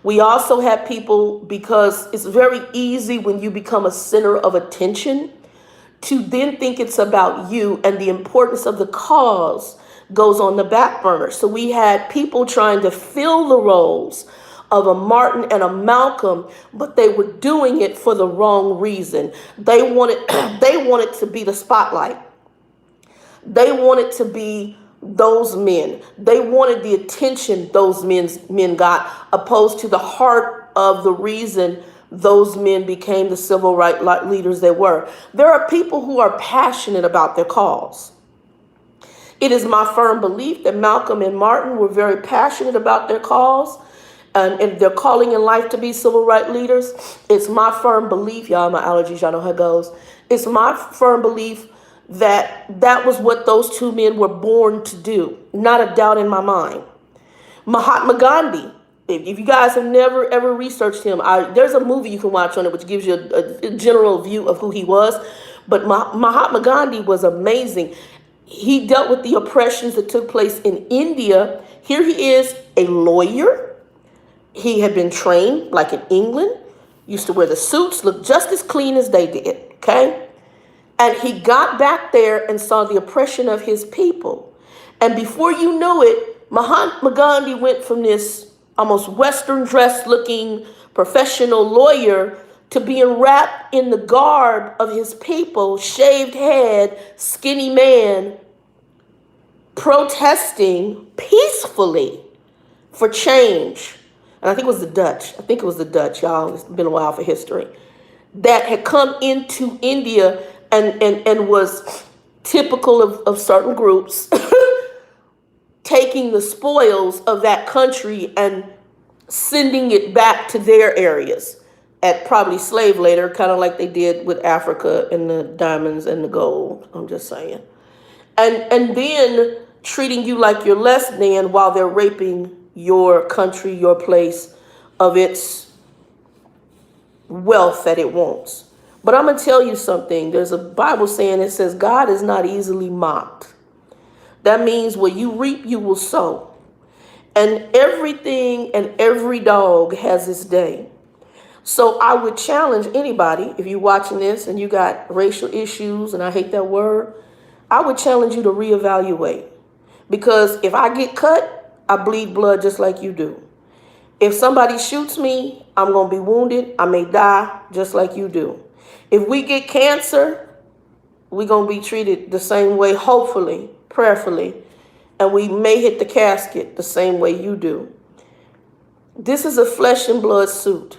We also had people, because it's very easy when you become a center of attention to then think it's about you, and the importance of the cause goes on the back burner. So we had people trying to fill the roles of a Martin and a Malcolm, but they were doing it for the wrong reason. They wanted to be the spotlight. They wanted to be those men. They wanted the attention those men got, opposed to the heart of the reason those men became the civil rights leaders they were. There are people who are passionate about their cause. It is my firm belief that Malcolm and Martin were very passionate about their cause and their calling in life to be civil rights leaders. It's my firm belief, y'all, my allergies, y'all know how it goes. It's my firm belief that was what those two men were born to do. Not a doubt in my mind. Mahatma Gandhi if you guys have never ever researched him, there's a movie you can watch on it which gives you a general view of who he was. But Mahatma Gandhi was amazing. He dealt with the oppressions that took place in India. Here he is, a lawyer. He had been trained like in England, used to wear the suits, looked just as clean as they did, okay? And he got back there and saw the oppression of his people. And before you knew it, Mahatma Gandhi went from this almost Western dressed looking professional lawyer to being wrapped in the garb of his people, shaved head, skinny man, protesting peacefully for change. And I think it was the Dutch. Y'all. It's been a while for history. That had come into India and was typical of certain groups taking the spoils of that country and sending it back to their areas at probably slave labor, kind of like they did with Africa and the diamonds and the gold. I'm just saying. And then treating you like you're less than while they're raping your country, your place of its wealth that it wants. But I'm going to tell you something. There's a Bible saying it says God is not easily mocked. That means what you reap, you will sow. And everything and every dog has its day. So I would challenge anybody, if you're watching this and you got racial issues, and I hate that word, I would challenge you to reevaluate. Because if I get cut, I bleed blood just like you do. If somebody shoots me, I'm going to be wounded. I may die just like you do. If we get cancer, we're going to be treated the same way, hopefully, prayerfully, and we may hit the casket the same way you do. This is a flesh and blood suit.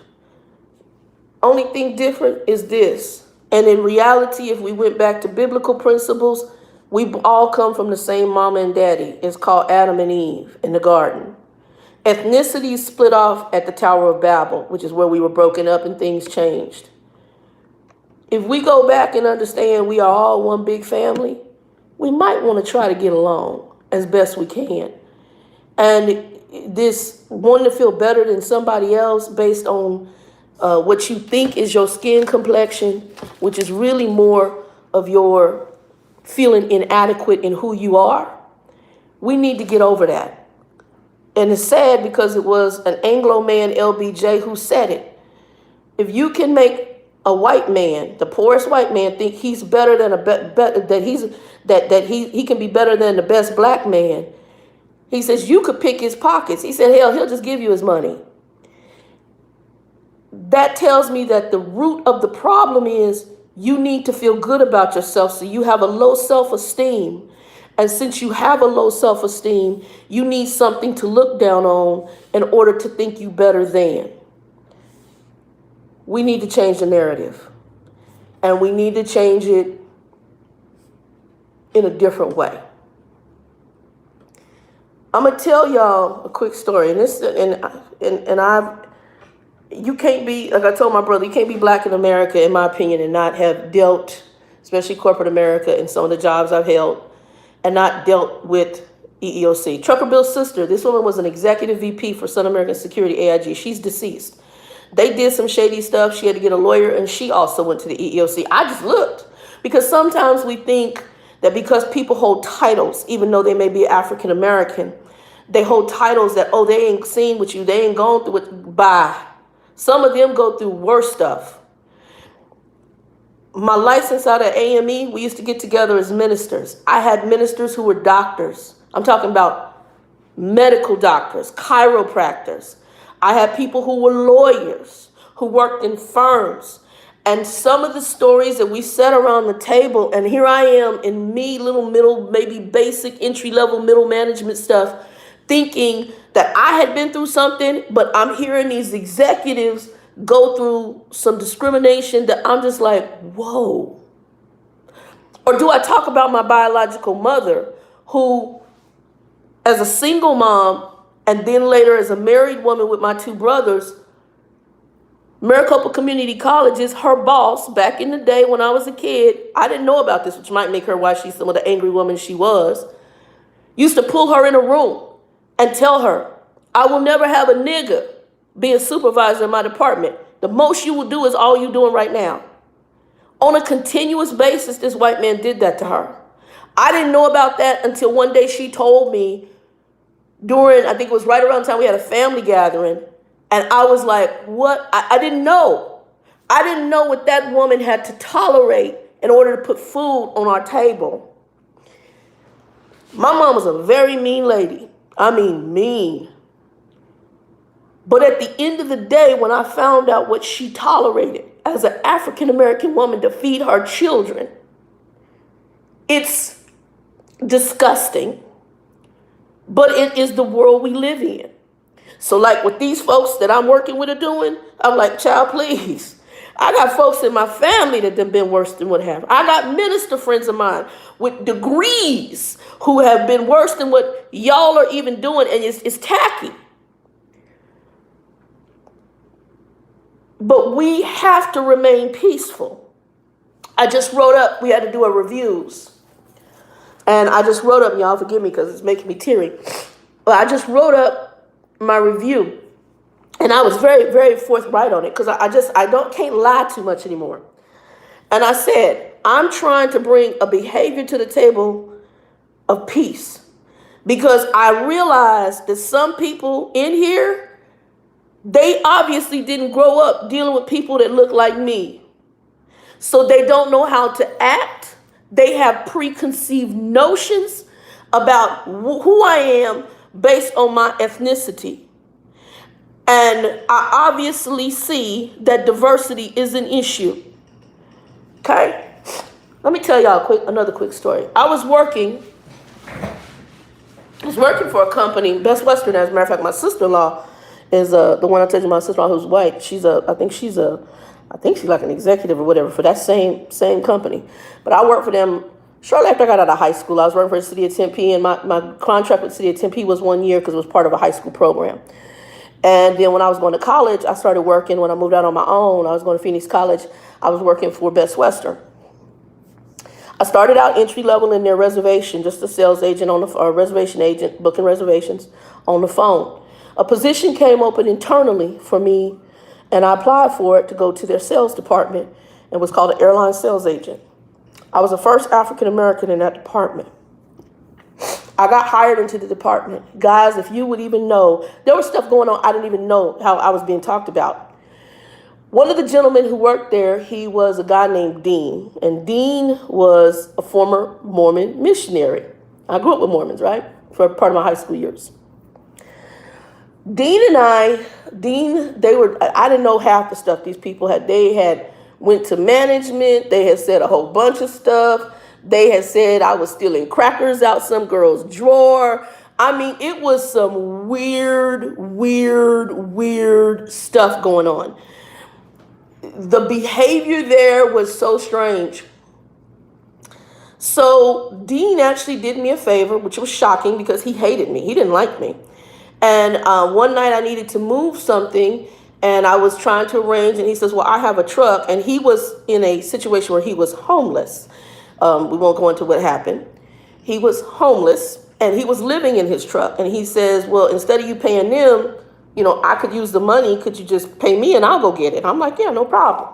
Only thing different is this. And in reality, if we went back to biblical principles, we all come from the same mama and daddy. It's called Adam and Eve in the garden. Ethnicity split off at the Tower of Babel, which is where we were broken up and things changed. If we go back and understand we are all one big family, we might want to try to get along as best we can. And this wanting to feel better than somebody else based on what you think is your skin complexion, which is really more of your feeling inadequate in who you are, we need to get over that. And it's sad because it was an Anglo man, LBJ, who said it. If you can make a white man, the poorest white man, think he's better than he can be better than the best black man, he says you could pick his pockets. He said, hell, he'll just give you his money. That tells me that the root of the problem is you need to feel good about yourself, so you have a low self-esteem. And since you have a low self-esteem, you need something to look down on in order to think you better than. We need to change the narrative. And we need to change it in a different way. I'm going to tell y'all a quick story. You can't be, like I told my brother, you can't be black in America, in my opinion, and not have dealt, especially corporate America and some of the jobs I've held, and not dealt with EEOC. Trucker Bill's sister, this woman was an executive VP for Sun American Security, AIG. She's deceased. They did some shady stuff. She had to get a lawyer, and she also went to the EEOC. I just looked, because sometimes we think that because people hold titles, even though they may be African American, they hold titles that, oh, they ain't seen with you, they ain't gone through it. Bye. Some of them go through worse stuff. My license out at AME, we used to get together as ministers. I had ministers who were doctors. I'm talking about medical doctors, chiropractors. I had people who were lawyers, who worked in firms. And some of the stories that we set around the table, and here I am in little middle, maybe basic entry-level middle management stuff, thinking that I had been through something, but I'm hearing these executives go through some discrimination that I'm just like, whoa. Or do I talk about my biological mother, who, as a single mom, and then later as a married woman with my two brothers, Maricopa Community Colleges, her boss, back in the day when I was a kid, I didn't know about this, which might make her why she's some of the angry woman she was, used to pull her in a room and tell her, I will never have a nigga be a supervisor in my department. The most you will do is all you're doing right now. On a continuous basis, this white man did that to her. I didn't know about that until one day she told me during, I think it was right around the time we had a family gathering. And I was like, what? I didn't know. I didn't know what that woman had to tolerate in order to put food on our table. My mom was a very mean lady. I mean, mean. But at the end of the day, when I found out what she tolerated as an African-American woman to feed her children, it's disgusting. But it is the world we live in. So like what these folks that I'm working with are doing, I'm like, child, please. I got folks in my family that have been worse than what happened. I got minister friends of mine with degrees who have been worse than what y'all are even doing, and it's tacky. But we have to remain peaceful. I just wrote up, we had to do a reviews. And I just wrote up, y'all forgive me because it's making me teary. But I just wrote up my review. And I was very, very forthright on it because I can't lie too much anymore. And I said, I'm trying to bring a behavior to the table of peace. Because I realized that some people in here, they obviously didn't grow up dealing with people that look like me. So they don't know how to act. They have preconceived notions about who I am based on my ethnicity. And I obviously see that diversity is an issue. Okay? Let me tell y'all another quick story. I was working for a company, Best Western, as a matter of fact. My sister-in-law is the one I told you, my sister-in-law who's white. I think she's like an executive or whatever for that same company. But I worked for them shortly after I got out of high school. I was working for the city of Tempe, and my contract with the city of Tempe was 1 year because it was part of a high school program. And then when I was going to college, I started working. When I moved out on my own, I was going to Phoenix College. I was working for Best Western. I started out entry level in their reservation, just a sales agent or reservation agent, booking reservations on the phone. A position came open internally for me, and I applied for it to go to their sales department. It was called an airline sales agent. I was the first African American in that department. I got hired into the department. Guys, if you would even know, there was stuff going on I didn't even know how I was being talked about. One of the gentlemen who worked there, he was a guy named Dean. And Dean was a former Mormon missionary. I grew up with Mormons, right? For part of my high school years. I didn't know half the stuff these people had. They had went to management. They had said a whole bunch of stuff. They had said I was stealing crackers out some girl's drawer. I mean, it was some weird stuff going on. The behavior there was so strange. So Dean actually did me a favor, which was shocking because he hated me. He didn't like me. And one night I needed to move something, and I was trying to arrange, and he says, well, I have a truck. And he was in a situation where he was homeless. We won't go into what happened. He was homeless, and he was living in his truck. And he says, well, instead of you paying them, I could use the money. Could you just pay me and I'll go get it? I'm like, yeah, no problem.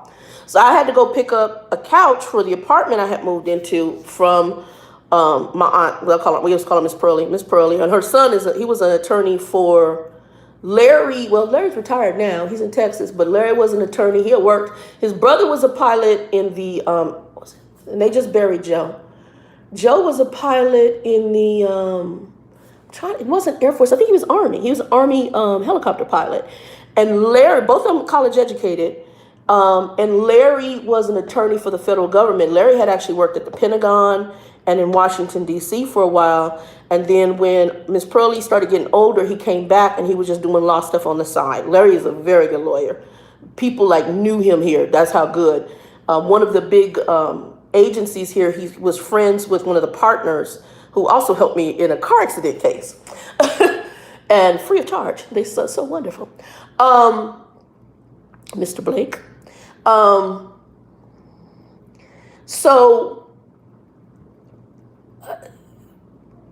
So I had to go pick up a couch for the apartment I had moved into from my aunt. We used to call her Miss Pearlie. And her son he was an attorney for Larry. Well, Larry's retired now. He's in Texas, but Larry was an attorney. He had worked. His brother was a pilot in the, and they just buried Joe. Joe was a pilot in the, it wasn't Air Force. I think he was Army. He was an Army helicopter pilot. And Larry, both of them college educated. And Larry was an attorney for the federal government. Larry had actually worked at the Pentagon and in Washington, D.C. for a while. And then when Miss Pearlie started getting older, he came back and he was just doing law stuff on the side. Larry is a very good lawyer. People knew him here. That's how good. One of the big agencies here, he was friends with one of the partners who also helped me in a car accident case. And free of charge. They're so wonderful. Mr. Blake.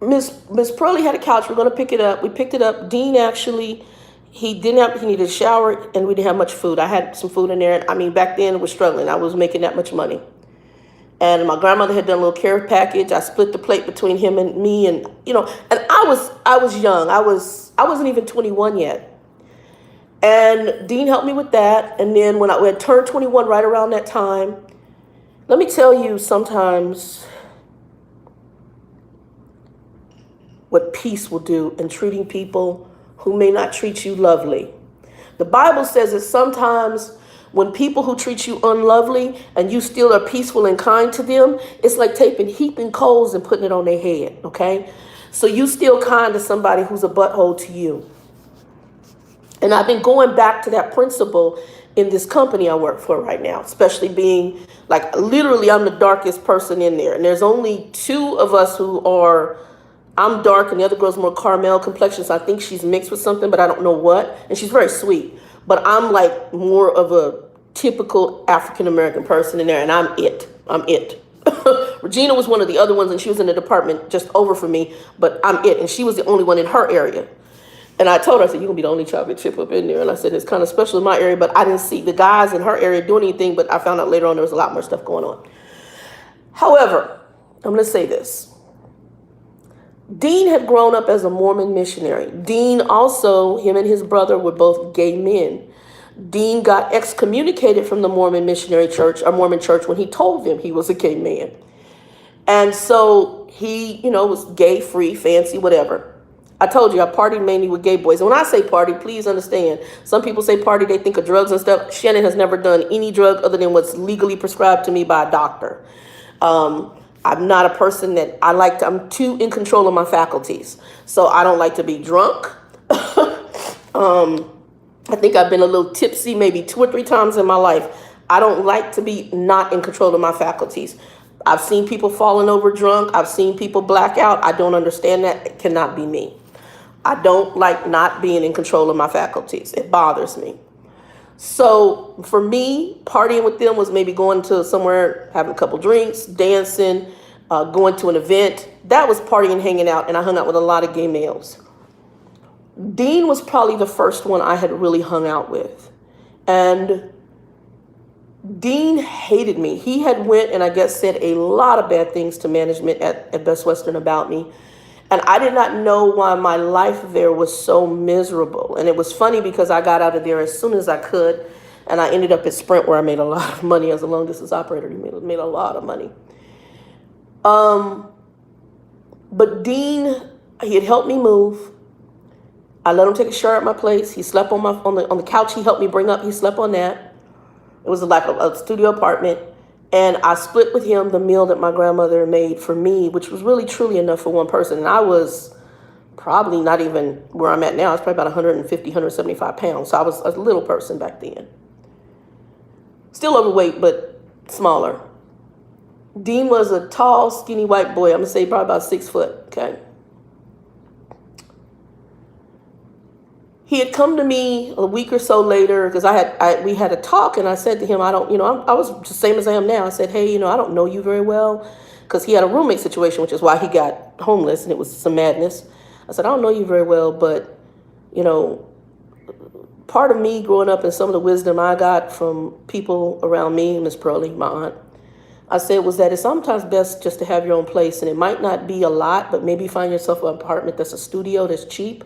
Miss Pearlie had a couch. We're going to pick it up. We picked it up. Dean actually, he needed a shower, and we didn't have much food. I had some food in there. And I mean, back then it was struggling. I was making that much money. And my grandmother had done a little care package. I split the plate between him and me, and and I was young. I wasn't even 21 yet. And Dean helped me with that. And then when I had turned 21, right around that time, let me tell you sometimes what peace will do in treating people who may not treat you lovely. The Bible says that sometimes when people who treat you unlovely and you still are peaceful and kind to them, it's like heaping coals and putting it on their head, okay? So you still kind to somebody who's a butthole to you. And I've been going back to that principle in this company I work for right now, especially being like literally I'm the darkest person in there. And there's only two of us who are, I'm dark and the other girl's more caramel complexion. So I think she's mixed with something, but I don't know what. And she's very sweet. But I'm like more of a typical African-American person in there, and I'm it. Regina was one of the other ones, and she was in the department just over from me, but I'm it. And she was the only one in her area. And I told her, I said, you're going to be the only chocolate chip up in there. And I said, it's kind of special in my area, but I didn't see the guys in her area doing anything, but I found out later on there was a lot more stuff going on. However, I'm going to say this. Dean had grown up as a Mormon missionary. Dean also, him and his brother were both gay men. Dean got excommunicated from the Mormon missionary church, or Mormon church, when he told them he was a gay man. And so he, was gay, free, fancy, whatever. I told you I partied mainly with gay boys. And when I say party, please understand, some people say party, they think of drugs and stuff. Shannon has never done any drug other than what's legally prescribed to me by a doctor. I'm not a person that I'm too in control of my faculties. So I don't like to be drunk. I think I've been a little tipsy maybe 2 or 3 times in my life. I don't like to be not in control of my faculties. I've seen people falling over drunk. I've seen people black out. I don't understand that. It cannot be me. I don't like not being in control of my faculties. It bothers me. So for me, partying with them was maybe going to somewhere, having a couple drinks, dancing, going to an event. That was partying, hanging out, and I hung out with a lot of gay males. Dean was probably the first one I had really hung out with. And Dean hated me. He had went and I guess said a lot of bad things to management at Best Western about me. And I did not know why my life there was so miserable. And it was funny because I got out of there as soon as I could. And I ended up at Sprint where I made a lot of money as a long distance operator. He made a lot of money. But Dean, he had helped me move. I let him take a shower at my place. He slept on the couch he helped me bring up. He slept on that. It was like a studio apartment. And I split with him the meal that my grandmother made for me, which was really truly enough for one person. And I was probably not even where I'm at now. I was probably about 150, 175 pounds. So I was a little person back then. Still overweight, but smaller. Dean was a tall, skinny white boy. I'm going to say probably about 6 foot, okay? He had come to me a week or so later because we had a talk, and I said to him, I was the same as I am now. I said, hey, I don't know you very well, because he had a roommate situation, which is why he got homeless, and it was some madness. I said, I don't know you very well, but, part of me growing up and some of the wisdom I got from people around me, Miss Pearlie, my aunt, I said was that it's sometimes best just to have your own place, and it might not be a lot, but maybe find yourself an apartment that's a studio that's cheap.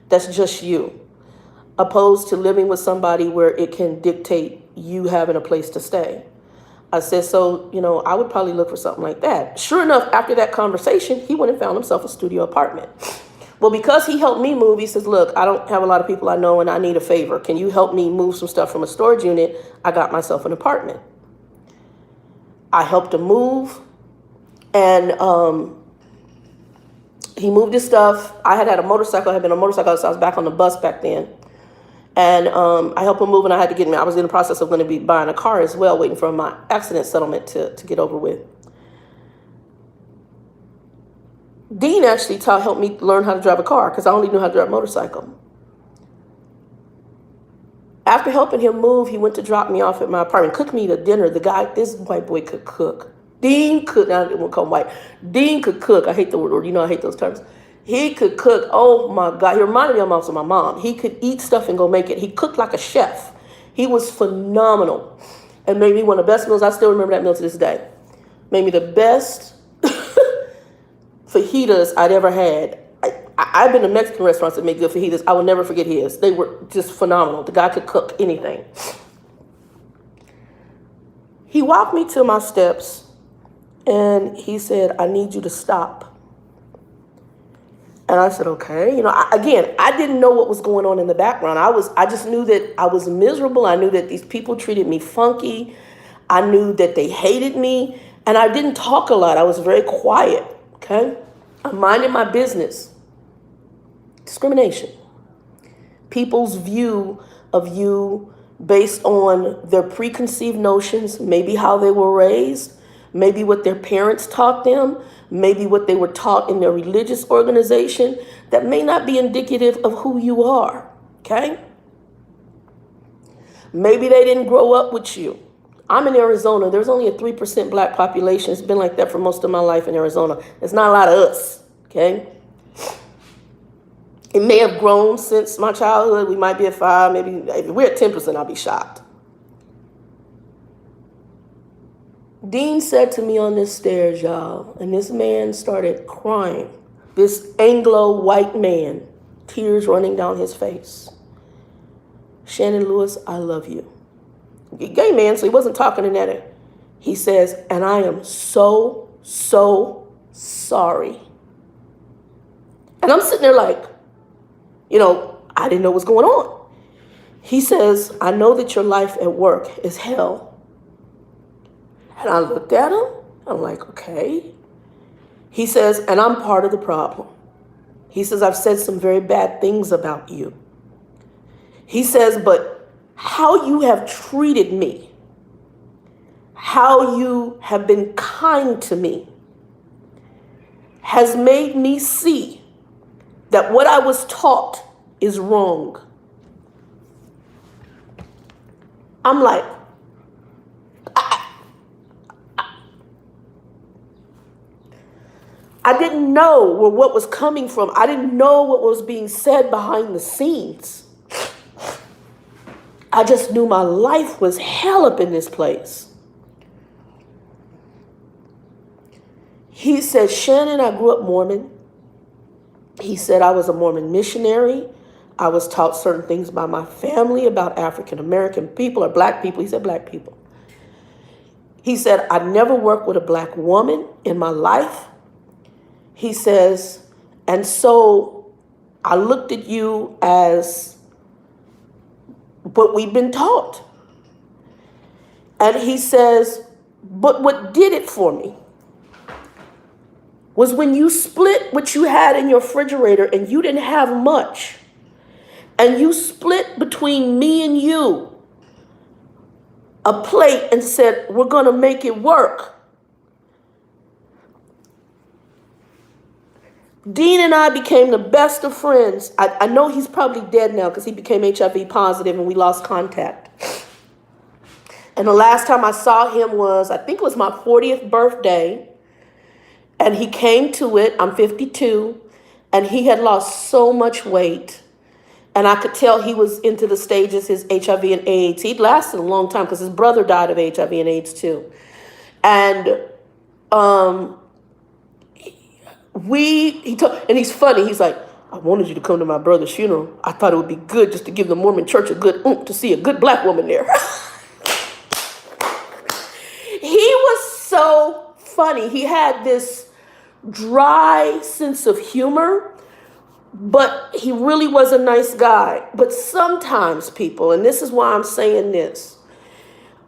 That's just you, opposed to living with somebody where it can dictate you having a place to stay. I said, so, I would probably look for something like that. Sure enough, after that conversation, he went and found himself a studio apartment. Well, because he helped me move, he says, look, I don't have a lot of people I know and I need a favor. Can you help me move some stuff from a storage unit? I got myself an apartment. I helped him move, and he moved his stuff. I had a motorcycle. I had been on a motorcycle, so I was back on the bus back then. And I helped him move, and I was in the process of going to be buying a car as well, waiting for my accident settlement to get over with. Dean actually helped me learn how to drive a car because I only knew how to drive a motorcycle. After helping him move, he went to drop me off at my apartment, cooked me the dinner. This white boy could cook. Dean could, now it won't call him white. Dean could cook. I hate the word, I hate those terms. He could cook. Oh my God. He reminded me almost of my mom. He could eat stuff and go make it. He cooked like a chef. He was phenomenal. And made me one of the best meals. I still remember that meal to this day. Made me the best fajitas I'd ever had. I've been to Mexican restaurants that make good fajitas. I will never forget his. They were just phenomenal. The guy could cook anything. He walked me to my steps and he said, I need you to stop. And I said, okay. I didn't know what was going on in the background. I just knew that I was miserable. I knew that these people treated me funky. I knew that they hated me. And I didn't talk a lot. I was very quiet. Okay. I minded my business. Discrimination. People's view of you based on their preconceived notions, maybe how they were raised, maybe what their parents taught them, maybe what they were taught in their religious organization, that may not be indicative of who you are, okay? Maybe they didn't grow up with you. I'm in Arizona. There's only a 3% black population. It's been like that for most of my life in Arizona. There's not a lot of us, okay? It may have grown since my childhood. We might be at 5, maybe if we're at 10%, I'll be shocked. Dean said to me on the stairs, y'all, and this man started crying. This Anglo white man, tears running down his face. Shannon Lewis, I love you. Gay man, so he wasn't talking in that. He says, and I am so, so sorry. And I'm sitting there like, I didn't know what's going on. He says, I know that your life at work is hell. And I looked at him. I'm like, okay. He says, and I'm part of the problem. He says, I've said some very bad things about you. He says, but how you have treated me, how you have been kind to me, has made me see that what I was taught is wrong. I'm like, I didn't know where what was coming from. I didn't know what was being said behind the scenes. I just knew my life was hell up in this place. He said, Shannon, I grew up Mormon. He said I was a Mormon missionary. I was taught certain things by my family about African American people or black people. He said black people. He said, I never worked with a black woman in my life. He says, and so I looked at you as what we've been taught. And he says, but what did it for me was when you split what you had in your refrigerator and you didn't have much, and you split between me and you a plate and said, we're going to make it work. Dean and I became the best of friends. I know he's probably dead now because he became HIV positive and we lost contact. And the last time I saw him was, I think it was my 40th birthday. And he came to it, I'm 52, and he had lost so much weight. And I could tell he was into the stages, his HIV and AIDS. He'd lasted a long time because his brother died of HIV and AIDS too. And and he's funny. He's like, I wanted you to come to my brother's funeral. I thought it would be good just to give the Mormon church a good to see a good black woman there. He was so funny. He had this dry sense of humor, but he really was a nice guy. But sometimes people, and this is why I'm saying this,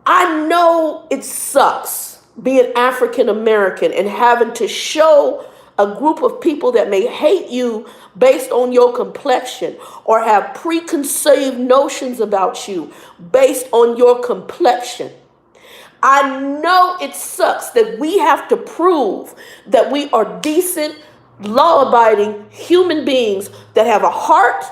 I know it sucks being African American and having to show a group of people that may hate you based on your complexion or have preconceived notions about you based on your complexion. I know it sucks that we have to prove that we are decent, law-abiding human beings that have a heart,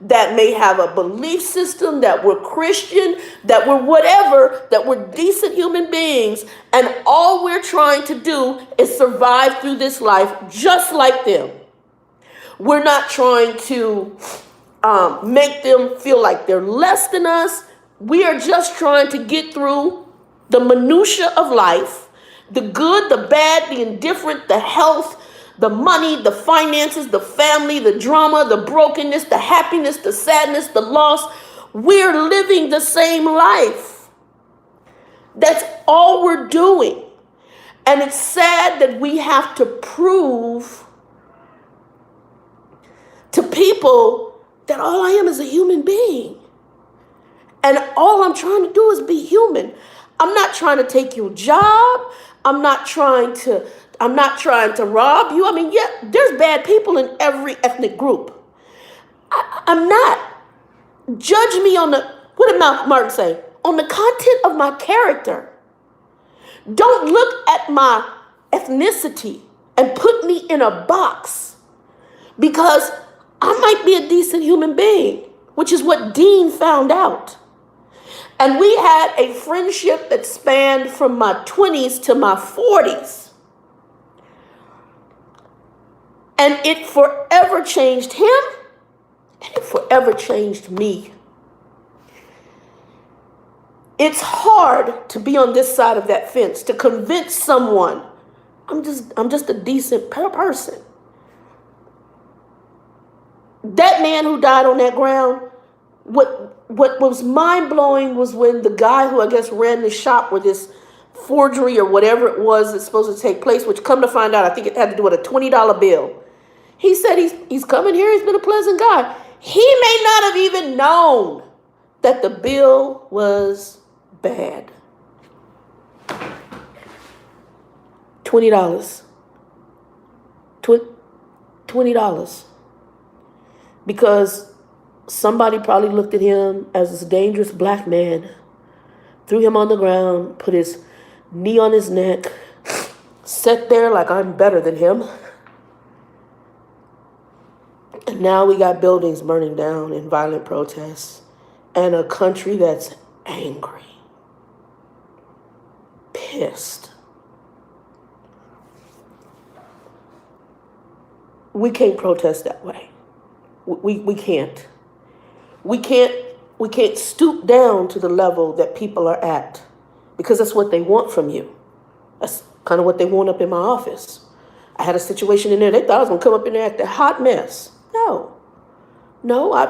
that may have a belief system, that we're Christian, that we're whatever, that we're decent human beings, and all we're trying to do is survive through this life just like them. We're not trying to make them feel like they're less than us. We are just trying to get through the minutia of life, the good, the bad, the indifferent, the health, the money, the finances, the family, the drama, the brokenness, the happiness, the sadness, the loss. We're living the same life. That's all we're doing. And it's sad that we have to prove to people that all I am is a human being. And all I'm trying to do is be human. I'm not trying to take your job. I'm not trying to rob you. I mean, yeah, there's bad people in every ethnic group. I'm not. Judge me on what did Martin say? On the content of my character. Don't look at my ethnicity and put me in a box, because I might be a decent human being, which is what Dean found out. And we had a friendship that spanned from my 20s to my 40s. And it forever changed him, and it forever changed me. It's hard to be on this side of that fence, to convince someone I'm just a decent person. That man who died on that ground, what was mind-blowing was when the guy who I guess ran the shop where this forgery or whatever it was that's supposed to take place, which come to find out, I think it had to do with a $20 bill. He said he's coming here. He's been a pleasant guy. He may not have even known that the bill was bad. $20. $20. Because somebody probably looked at him as this dangerous black man, threw him on the ground, put his knee on his neck, sat there like I'm better than him. And now we got buildings burning down in violent protests and a country that's angry, pissed. We can't protest that way. We can't. We can't stoop down to the level that people are at, because that's what they want from you. That's kind of what they want up in my office. I had a situation in there. They thought I was going to come up in there and act a hot mess. No, I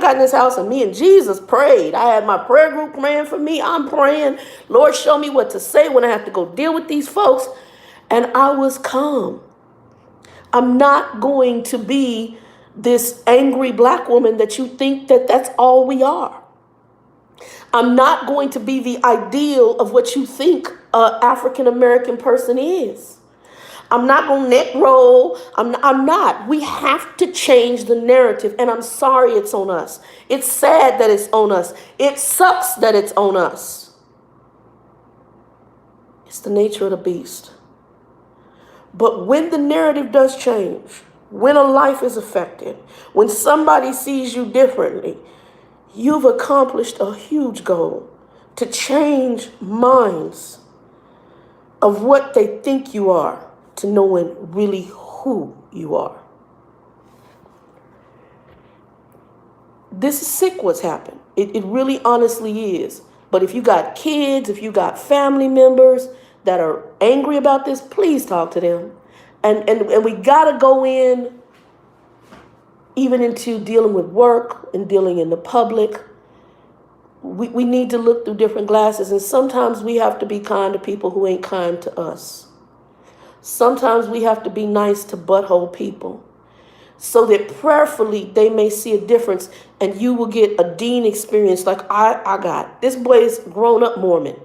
got in this house and me and Jesus prayed. I had my prayer group praying for me. I'm praying, Lord, show me what to say when I have to go deal with these folks. And I was calm. I'm not going to be this angry black woman that you think that's all we are. I'm not going to be the ideal of what you think an African-American person is. I'm not going to neck roll. I'm not. We have to change the narrative. And I'm sorry it's on us. It's sad that it's on us. It sucks that it's on us. It's the nature of the beast. But when the narrative does change, when a life is affected, when somebody sees you differently, you've accomplished a huge goal to change minds of what they think you are to knowing really who you are. This is sick what's happened. It really honestly is. But if you got kids, if you got family members that are angry about this, please talk to them. And we got to go in even into dealing with work and dealing in the public. We need to look through different glasses. And sometimes we have to be kind to people who ain't kind to us. Sometimes we have to be nice to butthole people so that prayerfully they may see a difference and you will get a Dean experience like I got. This boy is grown up Mormon,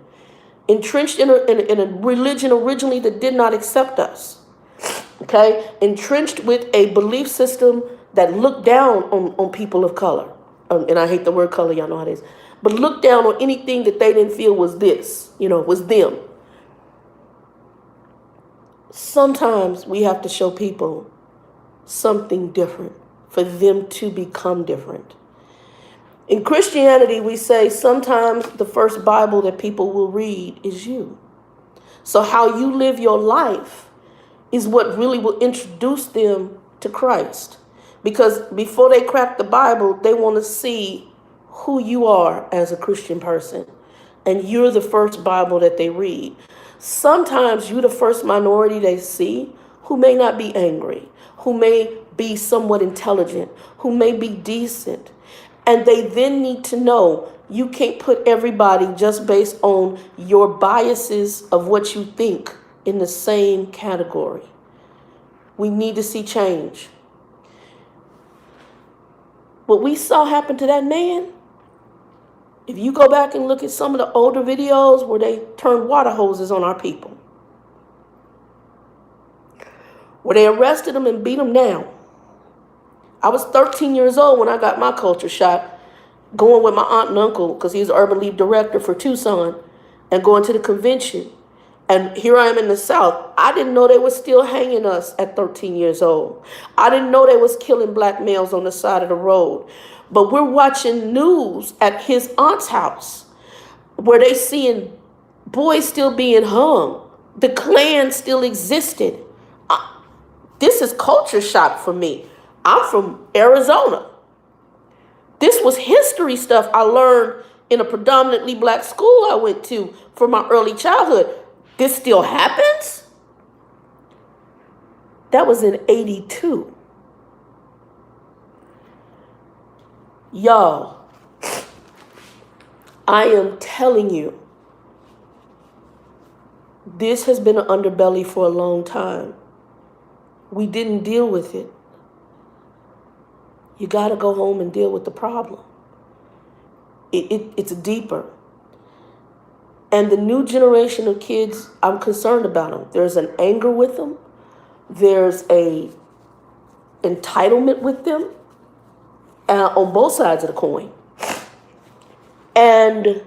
entrenched in a religion originally that did not accept us. Okay? Entrenched with a belief system that looked down on people of color. And I hate the word color, y'all know how it is. But looked down on anything that they didn't feel was was them. Sometimes we have to show people something different for them to become different. In Christianity, we say sometimes the first Bible that people will read is you. So how you live your life is what really will introduce them to Christ. Because before they crack the Bible, they want to see who you are as a Christian person. And you're the first Bible that they read. Sometimes you're the first minority they see who may not be angry, who may be somewhat intelligent, who may be decent. And they then need to know you can't put everybody just based on your biases of what you think in the same category. We need to see change. What we saw happen to that man, if you go back and look at some of the older videos where they turned water hoses on our people, where they arrested him and beat him down. I was 13 years old when I got my culture shock, going with my aunt and uncle, because he's the urban league director for Tucson, and going to the convention. And here I am in the South. I didn't know they were still hanging us at 13 years old. I didn't know they was killing black males on the side of the road. But we're watching news at his aunt's house where they seeing boys still being hung. The Klan still existed. This is culture shock for me. I'm from Arizona. This was history stuff I learned in a predominantly black school I went to for my early childhood. This still happens? That was in 82. Y'all, I am telling you, this has been an underbelly for a long time. We didn't deal with it. You got to go home and deal with the problem. It's deeper. And the new generation of kids, I'm concerned about them. There's an anger with them. There's a entitlement with them on both sides of the coin. And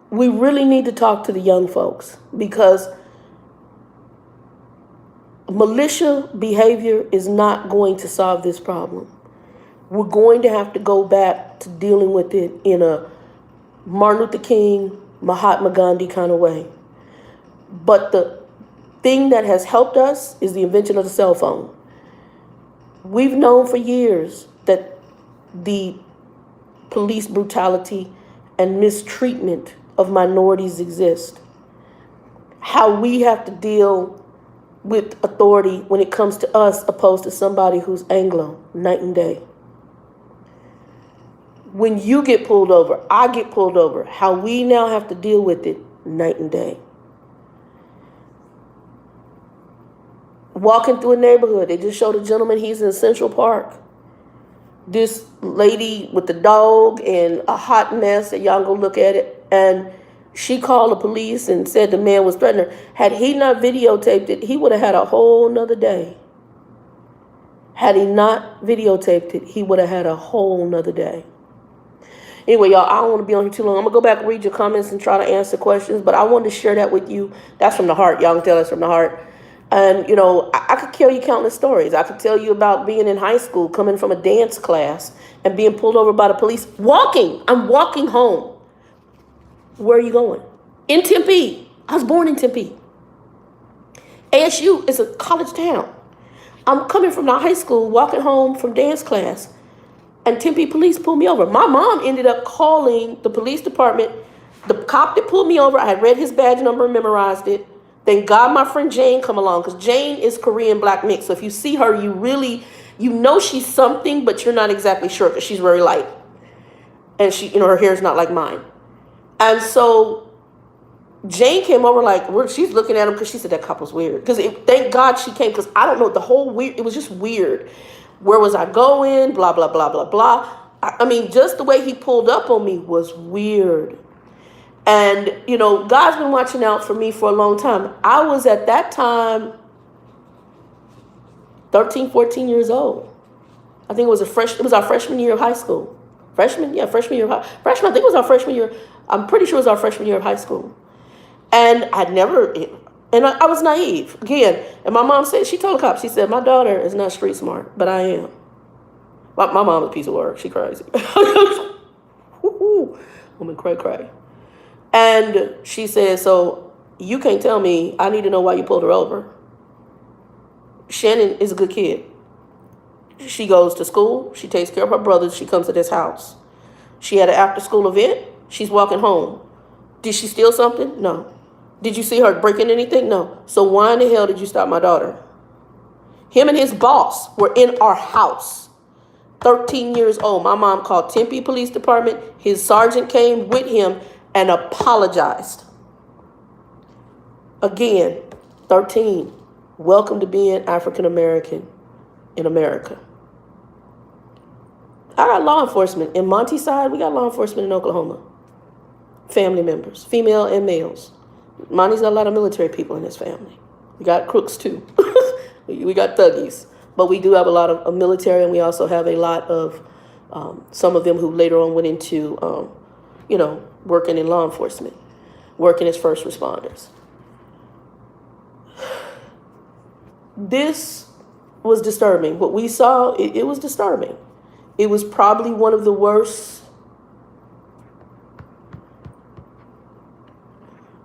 we really need to talk to the young folks, because militia behavior is not going to solve this problem. We're going to have to go back to dealing with it in a Martin Luther King, Mahatma Gandhi kind of way. But the thing that has helped us is the invention of the cell phone. We've known for years that the police brutality and mistreatment of minorities exist. How we have to deal with authority when it comes to us opposed to somebody who's Anglo, night and day. When you get pulled over, I get pulled over. How we now have to deal with it night and day. Walking through a neighborhood, they just showed a gentleman, he's in Central Park. This lady with the dog and a hot mess, and y'all go look at it, and she called the police and said the man was threatening her. Had he not videotaped it, he would have had a whole nother day. Had he not videotaped it, he would have had a whole nother day. Anyway, y'all, I don't want to be on here too long. I'm going to go back and read your comments and try to answer questions, but I wanted to share that with you. That's from the heart. Y'all can tell that's from the heart. And, you know, I could tell you countless stories. I could tell you about being in high school, coming from a dance class and being pulled over by the police. Walking. I'm walking home. Where are you going? In Tempe. I was born in Tempe. ASU is a college town. I'm coming from the high school, walking home from dance class, and Tempe police pulled me over. My mom ended up calling the police department. The cop that pulled me over, I had read his badge number and memorized it. Thank God my friend Jane come along, because Jane is Korean black mixed. So if you see her, you know she's something, but you're not exactly sure because she's very light. And she, you know, her hair is not like mine. And so Jane came over she's looking at him because she said that cop was weird. Because thank God she came, because I don't know, the whole weird, it was just weird. Where was I going? Blah, blah, blah, blah, blah. I mean, just the way he pulled up on me was weird. And, you know, God's been watching out for me for a long time. I was at that time 13, 14 years old. I think it was our freshman year of high school. Freshman year of I think it was our freshman year. I'm pretty sure it was our freshman year of high school. And And I was naive again. And my mom said, she told the cops, she said, my daughter is not street smart, but I am. My mom's a piece of work. She crazy. Woman cray. And she said, so you can't tell me, I need to know why you pulled her over. Shannon is a good kid. She goes to school. She takes care of her brothers. She comes to this house. She had an after-school event. She's walking home. Did she steal something? No. Did you see her breaking anything? No. So why in the hell did you stop my daughter? Him and his boss were in our house. 13 years old. My mom called Tempe Police Department. His sergeant came with him and apologized. Again, 13. Welcome to being African American in America. I got law enforcement. In Monty side, we got law enforcement in Oklahoma. Family members, female and males. Monty's got a lot of military people in his family. We got crooks too. We got thuggies. But we do have a lot of military, and we also have a lot of some of them who later on went into, working in law enforcement, working as first responders. This was disturbing. What we saw, it was disturbing. It was probably one of the worst.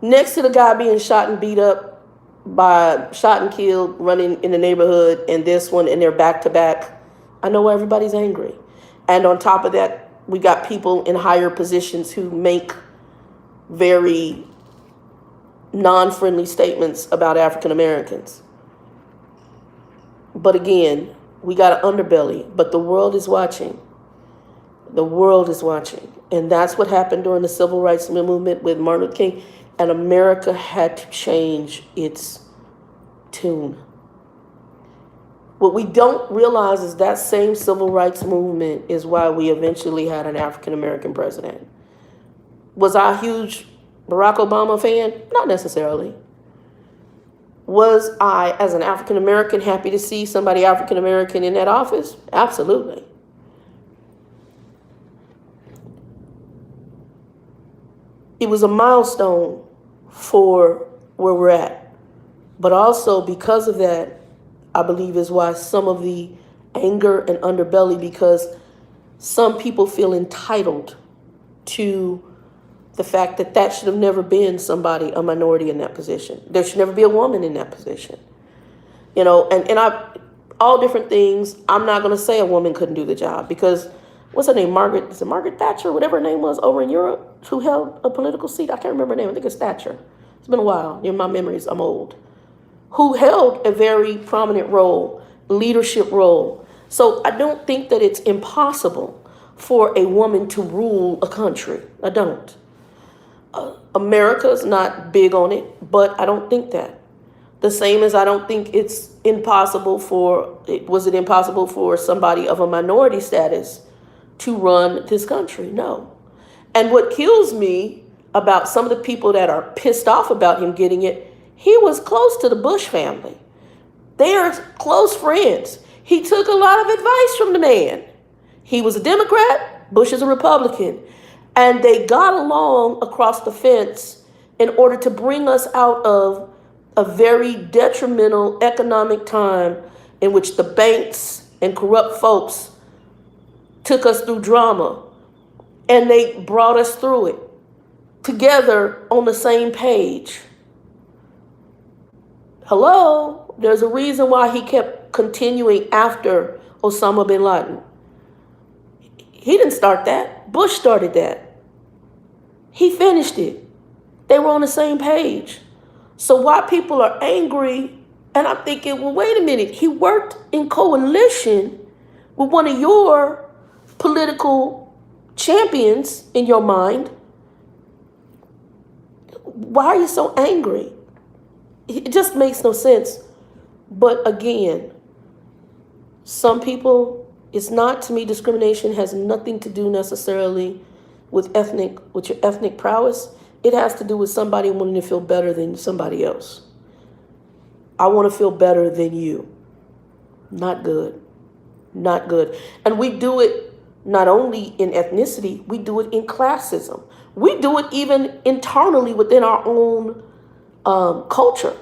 Next to the guy being shot and beat up shot and killed, running in the neighborhood, and this one, and they're back to back. I know everybody's angry. And on top of that, we got people in higher positions who make very non-friendly statements about African Americans. But again, we got an underbelly, but the world is watching. The world is watching. And that's what happened during the Civil Rights Movement with Martin Luther King. And America had to change its tune. What we don't realize is that same Civil Rights Movement is why we eventually had an African American president. Was I a huge Barack Obama fan? Not necessarily. Was I, as an African American, happy to see somebody African American in that office? Absolutely. It was a milestone for where we're at. But also because of that, I believe is why some of the anger and underbelly, because some people feel entitled to the fact that that should have never been somebody, a minority in that position. There should never be a woman in that position. And all different things. I'm not going to say a woman couldn't do the job because what's her name? Margaret Thatcher, whatever her name was over in Europe, who held a political seat. I can't remember her name. I think it's Thatcher. It's been a while. In my memories, I'm old. Who held a very prominent role, leadership role. So I don't think that it's impossible for a woman to rule a country. I don't. America's not big on it, but I don't think that. The same as I don't think it's impossible was it impossible for somebody of a minority status to run this country? No. And what kills me about some of the people that are pissed off about him getting it, he was close to the Bush family. They are close friends. He took a lot of advice from the man. He was a Democrat, Bush is a Republican. And they got along across the fence in order to bring us out of a very detrimental economic time in which the banks and corrupt folks took us through drama. And they brought us through it together on the same page. Hello? There's a reason why he kept continuing after Osama bin Laden. He didn't start that. Bush started that. He finished it. They were on the same page. So why people are angry, and I'm thinking, well, wait a minute. He worked in coalition with one of your political champions in your mind. Why are you so angry? It just makes no sense. But again, some people, it's not, to me, discrimination has nothing to do necessarily with your ethnic prowess. It has to do with somebody wanting to feel better than somebody else. I want to feel better than you. Not good. Not good. And we do it not only in ethnicity, we do it in classism. We do it even internally within our own culture.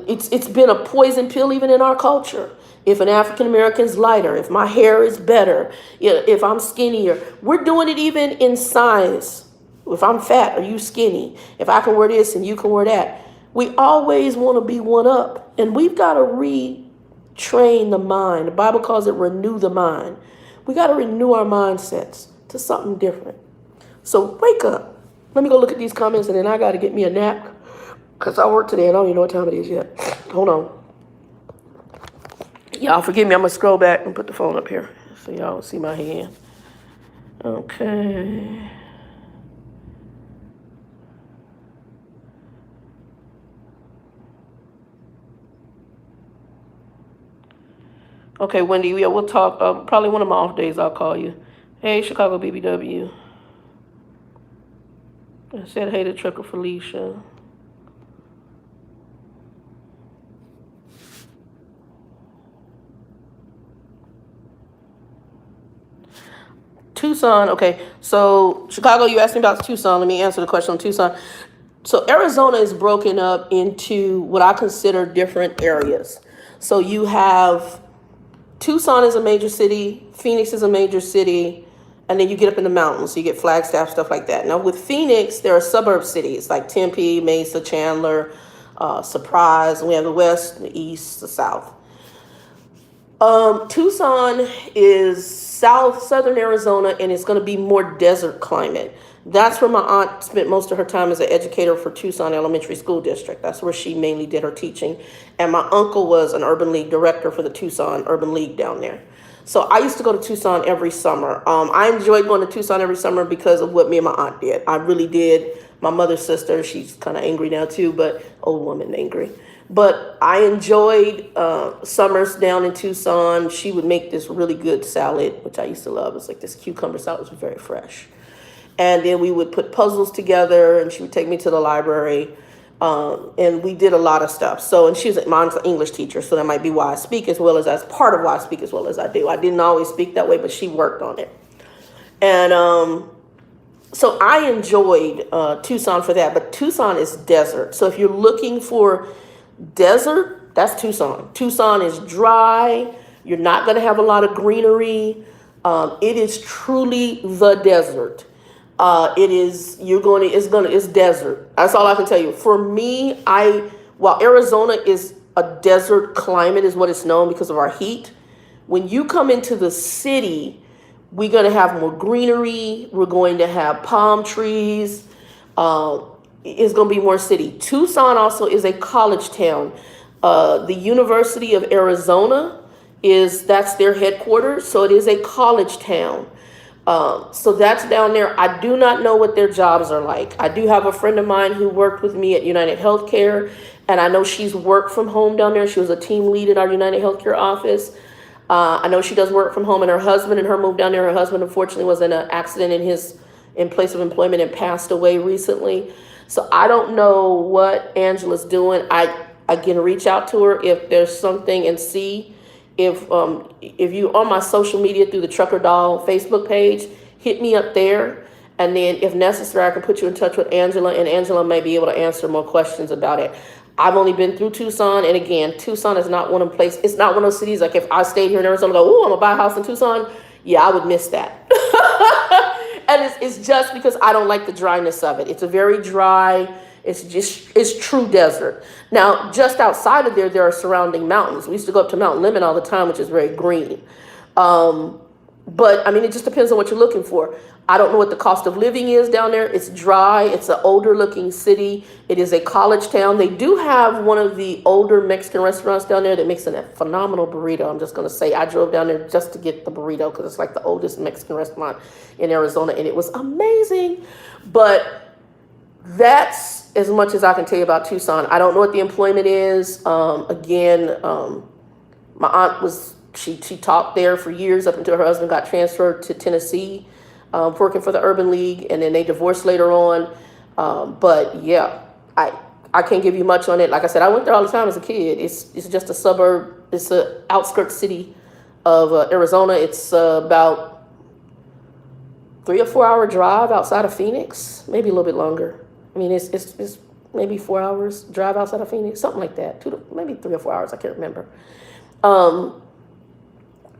It's been a poison pill even in our culture. If an African American's lighter, if my hair is better, if I'm skinnier, we're doing it even in size. If I'm fat, are you skinny? If I can wear this and you can wear that. We always want to be one up, and we've got to retrain the mind. The Bible calls it renew the mind. We got to renew our mindsets to something different. So wake up. Let me go look at these comments, and then I got to get me a nap because I work today and I don't even know what time it is yet. Hold on. Y'all forgive me. I'm going to scroll back and put the phone up here so y'all see my hand. Okay. Okay, Wendy, yeah, we'll talk. Probably one of my off days, I'll call you. Hey, Chicago BBW. I said hey to Trucker Felicia. Tucson, okay. So, Chicago, you asked me about Tucson. Let me answer the question on Tucson. So, Arizona is broken up into what I consider different areas. So, you have Tucson is a major city, Phoenix is a major city, and then you get up in the mountains. So you get Flagstaff, stuff like that. Now, with Phoenix, there are suburb cities like Tempe, Mesa, Chandler, Surprise. And we have the west, the east, the south. Tucson is southern Arizona, and it's going to be more desert climate. That's where my aunt spent most of her time as an educator for Tucson Elementary School District. That's where she mainly did her teaching. And my uncle was an Urban League director for the Tucson Urban League down there. So I used to go to Tucson every summer. I enjoyed going to Tucson every summer because of what me and my aunt did. I really did. My mother's sister, she's kind of angry now too, but old woman angry. But I enjoyed summers down in Tucson. She would make this really good salad, which I used to love. It's like this cucumber salad. It was very fresh. And then we would put puzzles together, and she would take me to the library. And we did a lot of stuff. So, and she's mom's an English teacher, so that might be why I speak as well as part of why I speak as well as I do. I didn't always speak that way, but she worked on it. And so I enjoyed Tucson for that. But Tucson is desert. So if you're looking for desert, that's Tucson. Tucson is dry. You're not going to have a lot of greenery. It is truly the desert. It's desert. That's all I can tell you. For me, while Arizona is a desert climate is what it's known because of our heat, when you come into the city, we're going to have more greenery. We're going to have palm trees. It's going to be more city. Tucson also is a college town. The University of Arizona that's their headquarters. So it is a college town. So that's down there. I do not know what their jobs are like. I do have a friend of mine who worked with me at United Healthcare, and I know she's worked from home down there. She was a team lead at our United Healthcare office. I know she does work from home, and her husband and her moved down there. Her husband, unfortunately, was in an accident in place of employment and passed away recently. So I don't know what Angela's doing. I can reach out to her if there's something and see. If you on my social media through the Trucker Doll Facebook page, hit me up there. And then if necessary, I can put you in touch with Angela, and Angela may be able to answer more questions about it. I've only been through Tucson. And again, Tucson is not one of them places. It's not one of those cities. Like if I stayed here in Arizona, go, oh, I'm gonna buy a house in Tucson. Yeah, I would miss that. And it's just because I don't like the dryness of it. It's a very dry, it's true desert. Now, just outside of there are surrounding mountains. We used to go up to Mount Lemon all the time, which is very green. But I mean, it just depends on what you're looking for. I don't know what the cost of living is down there. It's dry. It's an older looking city. It is a college town. They do have one of the older Mexican restaurants down there that makes a phenomenal burrito. I'm just going to say I drove down there just to get the burrito because it's like the oldest Mexican restaurant in Arizona, and it was amazing. But that's as much as I can tell you about Tucson. I don't know what the employment is. Again, my aunt she taught there for years up until her husband got transferred to Tennessee, working for the Urban League, and then they divorced later on. But yeah, I can't give you much on it. Like I said, I went there all the time as a kid. It's just a suburb. It's an outskirts city of Arizona. It's about 3 or 4 hour drive outside of Phoenix, maybe a little bit longer. I mean, it's maybe 4 hours drive outside of Phoenix, something like that. Maybe 3 or 4 hours. I can't remember. Um,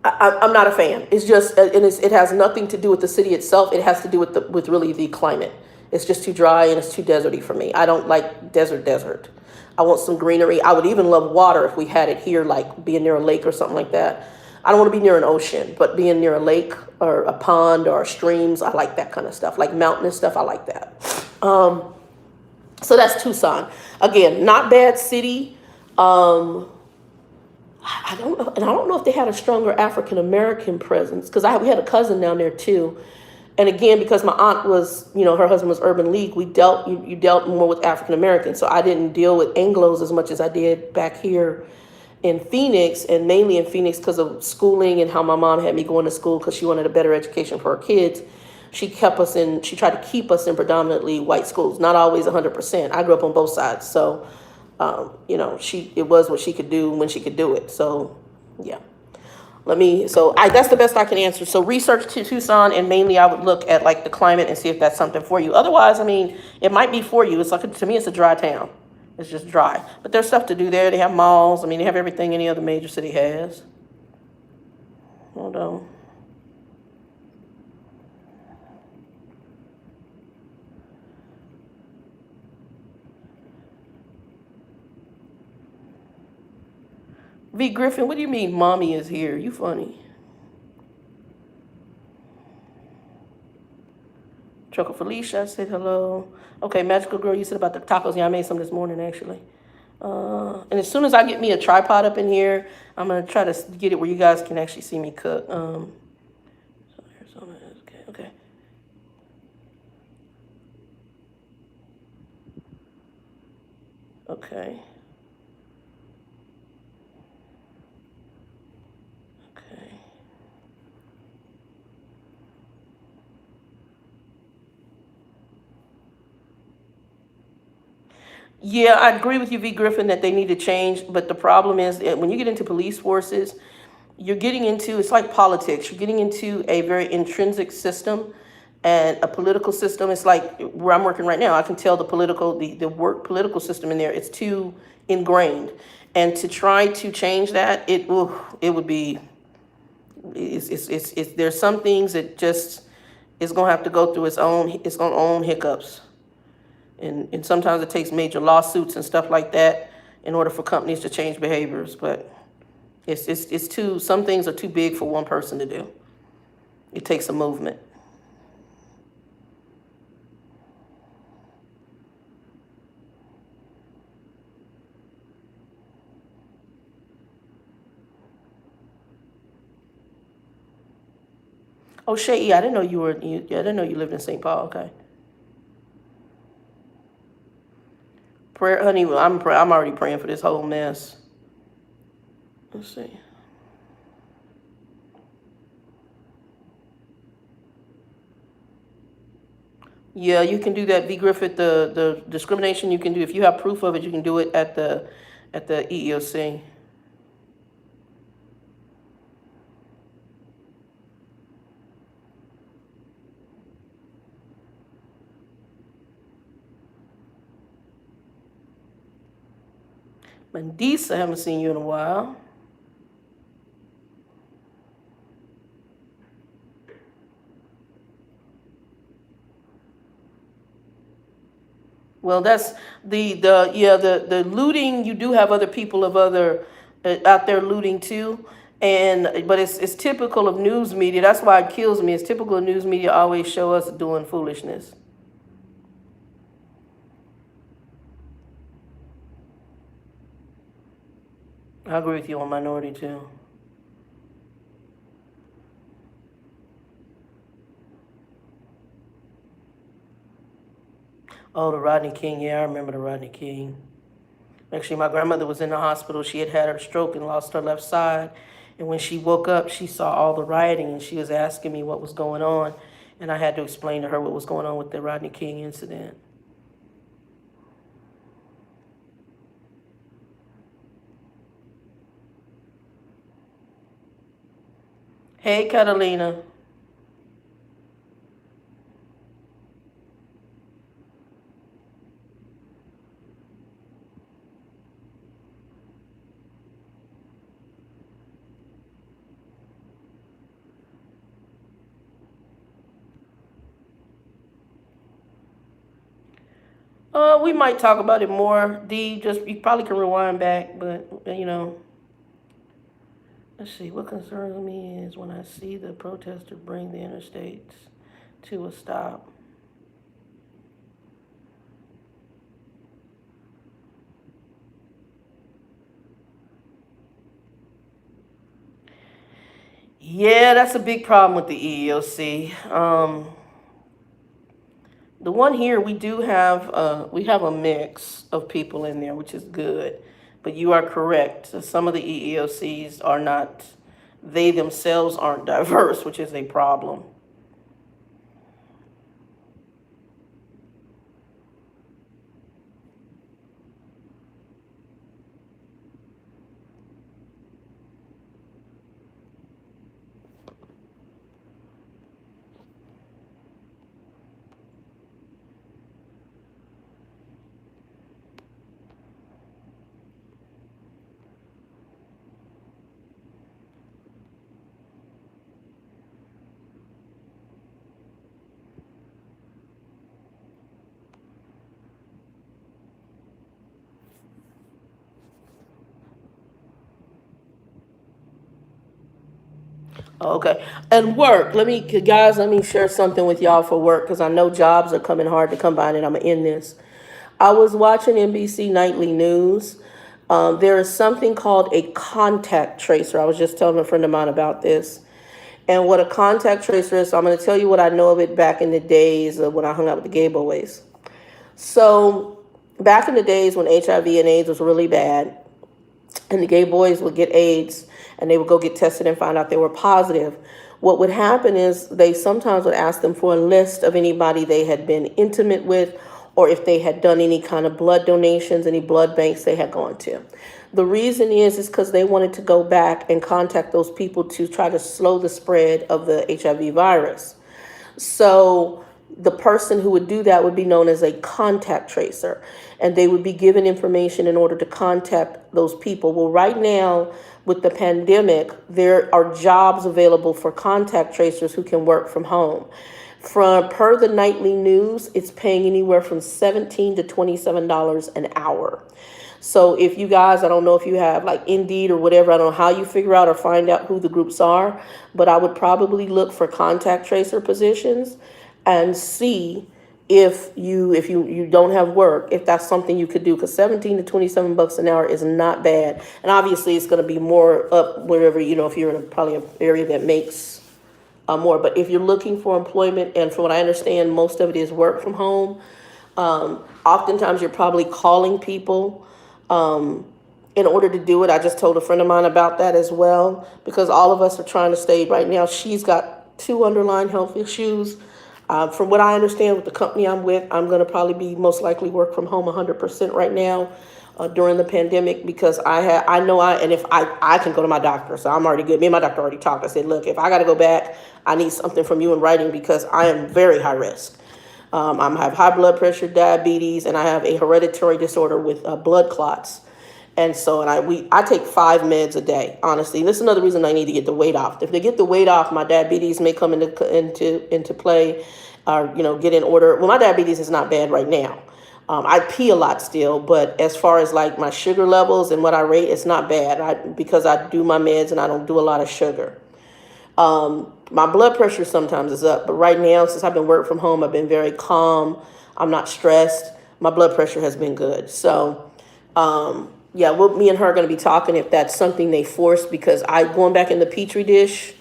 I'm not a fan. It's just, and it has nothing to do with the city itself. It has to do with really the climate. It's just too dry and it's too deserty for me. I don't like desert. I want some greenery. I would even love water if we had it here, like being near a lake or something like that. I don't want to be near an ocean, but being near a lake or a pond or streams, I like that kind of stuff. Like mountainous stuff, I like that. So that's Tucson. Again, not bad city. Um, I don't know, and I don't know if they had a stronger African American presence because we had a cousin down there too. And again, because my aunt was, her husband was Urban League, you dealt more with African Americans. So I didn't deal with Anglos as much as I did back here in Phoenix, and mainly in Phoenix because of schooling and how my mom had me going to school because she wanted a better education for her kids. She tried to keep us in predominantly white schools, not always 100%. I grew up on both sides. So, it was what she could do when she could do it. So, yeah. That's the best I can answer. So research to Tucson, and mainly I would look at like the climate and see if that's something for you. Otherwise, I mean, it might be for you. To me, it's a dry town. It's just dry. But there's stuff to do there. They have malls. I mean, they have everything any other major city has. Hold on. V. Griffin, what do you mean mommy is here? You funny. Trucker Felicia said hello. Okay, Magical Girl, you said about the tacos. Yeah, I made some this morning, actually. And as soon as I get me a tripod up in here, I'm going to try to get it where you guys can actually see me cook. Okay. Okay. Yeah, I agree with you, V. Griffin, that they need to change. But the problem is that when you get into police forces, it's like politics. You're getting into a very intrinsic system and a political system. It's like where I'm working right now. I can tell the work political system in there, it's too ingrained. And to try to change that, it would be, there's some things that just is going to have to go through its own hiccups. And sometimes it takes major lawsuits and stuff like that in order for companies to change behaviors. But some things are too big for one person to do. It takes a movement. Oh, Shay, I didn't know I didn't know you lived in St. Paul. Okay. Prayer, honey, I'm already praying for this whole mess. Let's see. Yeah, you can do that, V. Griffith. The discrimination you can do, if you have proof of it, you can do it at the EEOC. Mandisa, I haven't seen you in a while. Well, that's the looting. You do have other people of other out there looting too, but it's typical of news media. That's why it kills me. It's typical of news media always show us doing foolishness. I agree with you on minority too. Oh, the Rodney King. Yeah, I remember the Rodney King. Actually, my grandmother was in the hospital. She had her stroke and lost her left side. And when she woke up, she saw all the rioting and she was asking me what was going on. And I had to explain to her what was going on with the Rodney King incident. Hey, Catalina. We might talk about it more. D, just you probably can rewind back, but let's see. What concerns me is when I see the protester bring the interstates to a stop. Yeah, that's a big problem with the EEOC. The one here we have a mix of people in there, which is good. But you are correct. So some of the EEOCs are not, they themselves aren't diverse, which is a problem. Okay. And work. Let me share something with y'all for work because I know jobs are coming hard to come by and I'm going to end this. I was watching NBC Nightly News. There is something called a contact tracer. I was just telling a friend of mine about this. And what a contact tracer is, so I'm going to tell you what I know of it back in the days of when I hung out with the gay boys. So, back in the days when HIV and AIDS was really bad, and the gay boys would get AIDS and they would go get tested and find out they were positive. What would happen is they sometimes would ask them for a list of anybody they had been intimate with or if they had done any kind of blood donations, any blood banks they had gone to. The reason is because they wanted to go back and contact those people to try to slow the spread of the HIV virus. So the person who would do that would be known as a contact tracer, and they would be given information in order to contact those people. Well, right now, with the pandemic, there are jobs available for contact tracers who can work from home. Per the nightly news, it's paying anywhere from $17 to $27 an hour. So if you guys, I don't know if you have like Indeed or whatever, I don't know how you figure out or find out who the groups are, but I would probably look for contact tracer positions and see if you don't have work, if that's something you could do, because 17 to 27 bucks an hour is not bad. And obviously it's going to be more up wherever, if you're in probably an area that makes more. But if you're looking for employment, and from what I understand, most of it is work from home, oftentimes you're probably calling people in order to do it. I just told a friend of mine about that as well, because all of us are trying to stay right now. She's got 2 underlying health issues. From what I understand with the company I'm with, I'm going to probably be most likely work from home 100% right now during the pandemic, because if I can go to my doctor, so I'm already good. Me and my doctor already talked. I said, look, if I got to go back, I need something from you in writing because I am very high risk. I have high blood pressure, diabetes, and I have a hereditary disorder with blood clots. And so, I take 5 meds a day, honestly. This is another reason I need to get the weight off. If they get the weight off, my diabetes may come into play, or, get in order. Well, my diabetes is not bad right now. I pee a lot still, but as far as like my sugar levels and what I rate, it's not bad. Because I do my meds and I don't do a lot of sugar. My blood pressure sometimes is up, but right now, since I've been working from home, I've been very calm. I'm not stressed. My blood pressure has been good. So, yeah, me and her are going to be talking if that's something they force, because going back in the petri dish,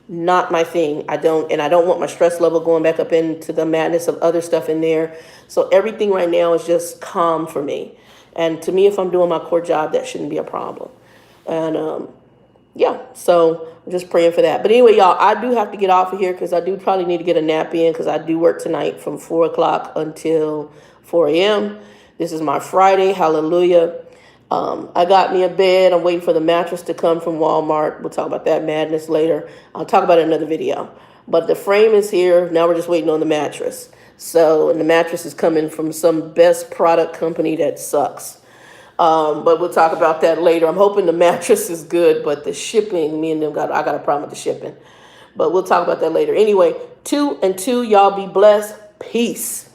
not my thing. I don't want my stress level going back up into the madness of other stuff in there. So everything right now is just calm for me. And to me, if I'm doing my core job, that shouldn't be a problem. And yeah, so I'm just praying for that. But anyway, y'all, I do have to get off of here because I do probably need to get a nap in, because I do work tonight from 4 o'clock until 4 a.m. This is my Friday. Hallelujah. I got me a bed. I'm waiting for the mattress to come from Walmart. We'll talk about that madness later. I'll talk about it in another video. But the frame is here. Now we're just waiting on the mattress. And the mattress is coming from some best product company that sucks. But we'll talk about that later. I'm hoping the mattress is good, but the shipping, I got a problem with the shipping. But we'll talk about that later. Anyway, 2 and 2, y'all be blessed. Peace.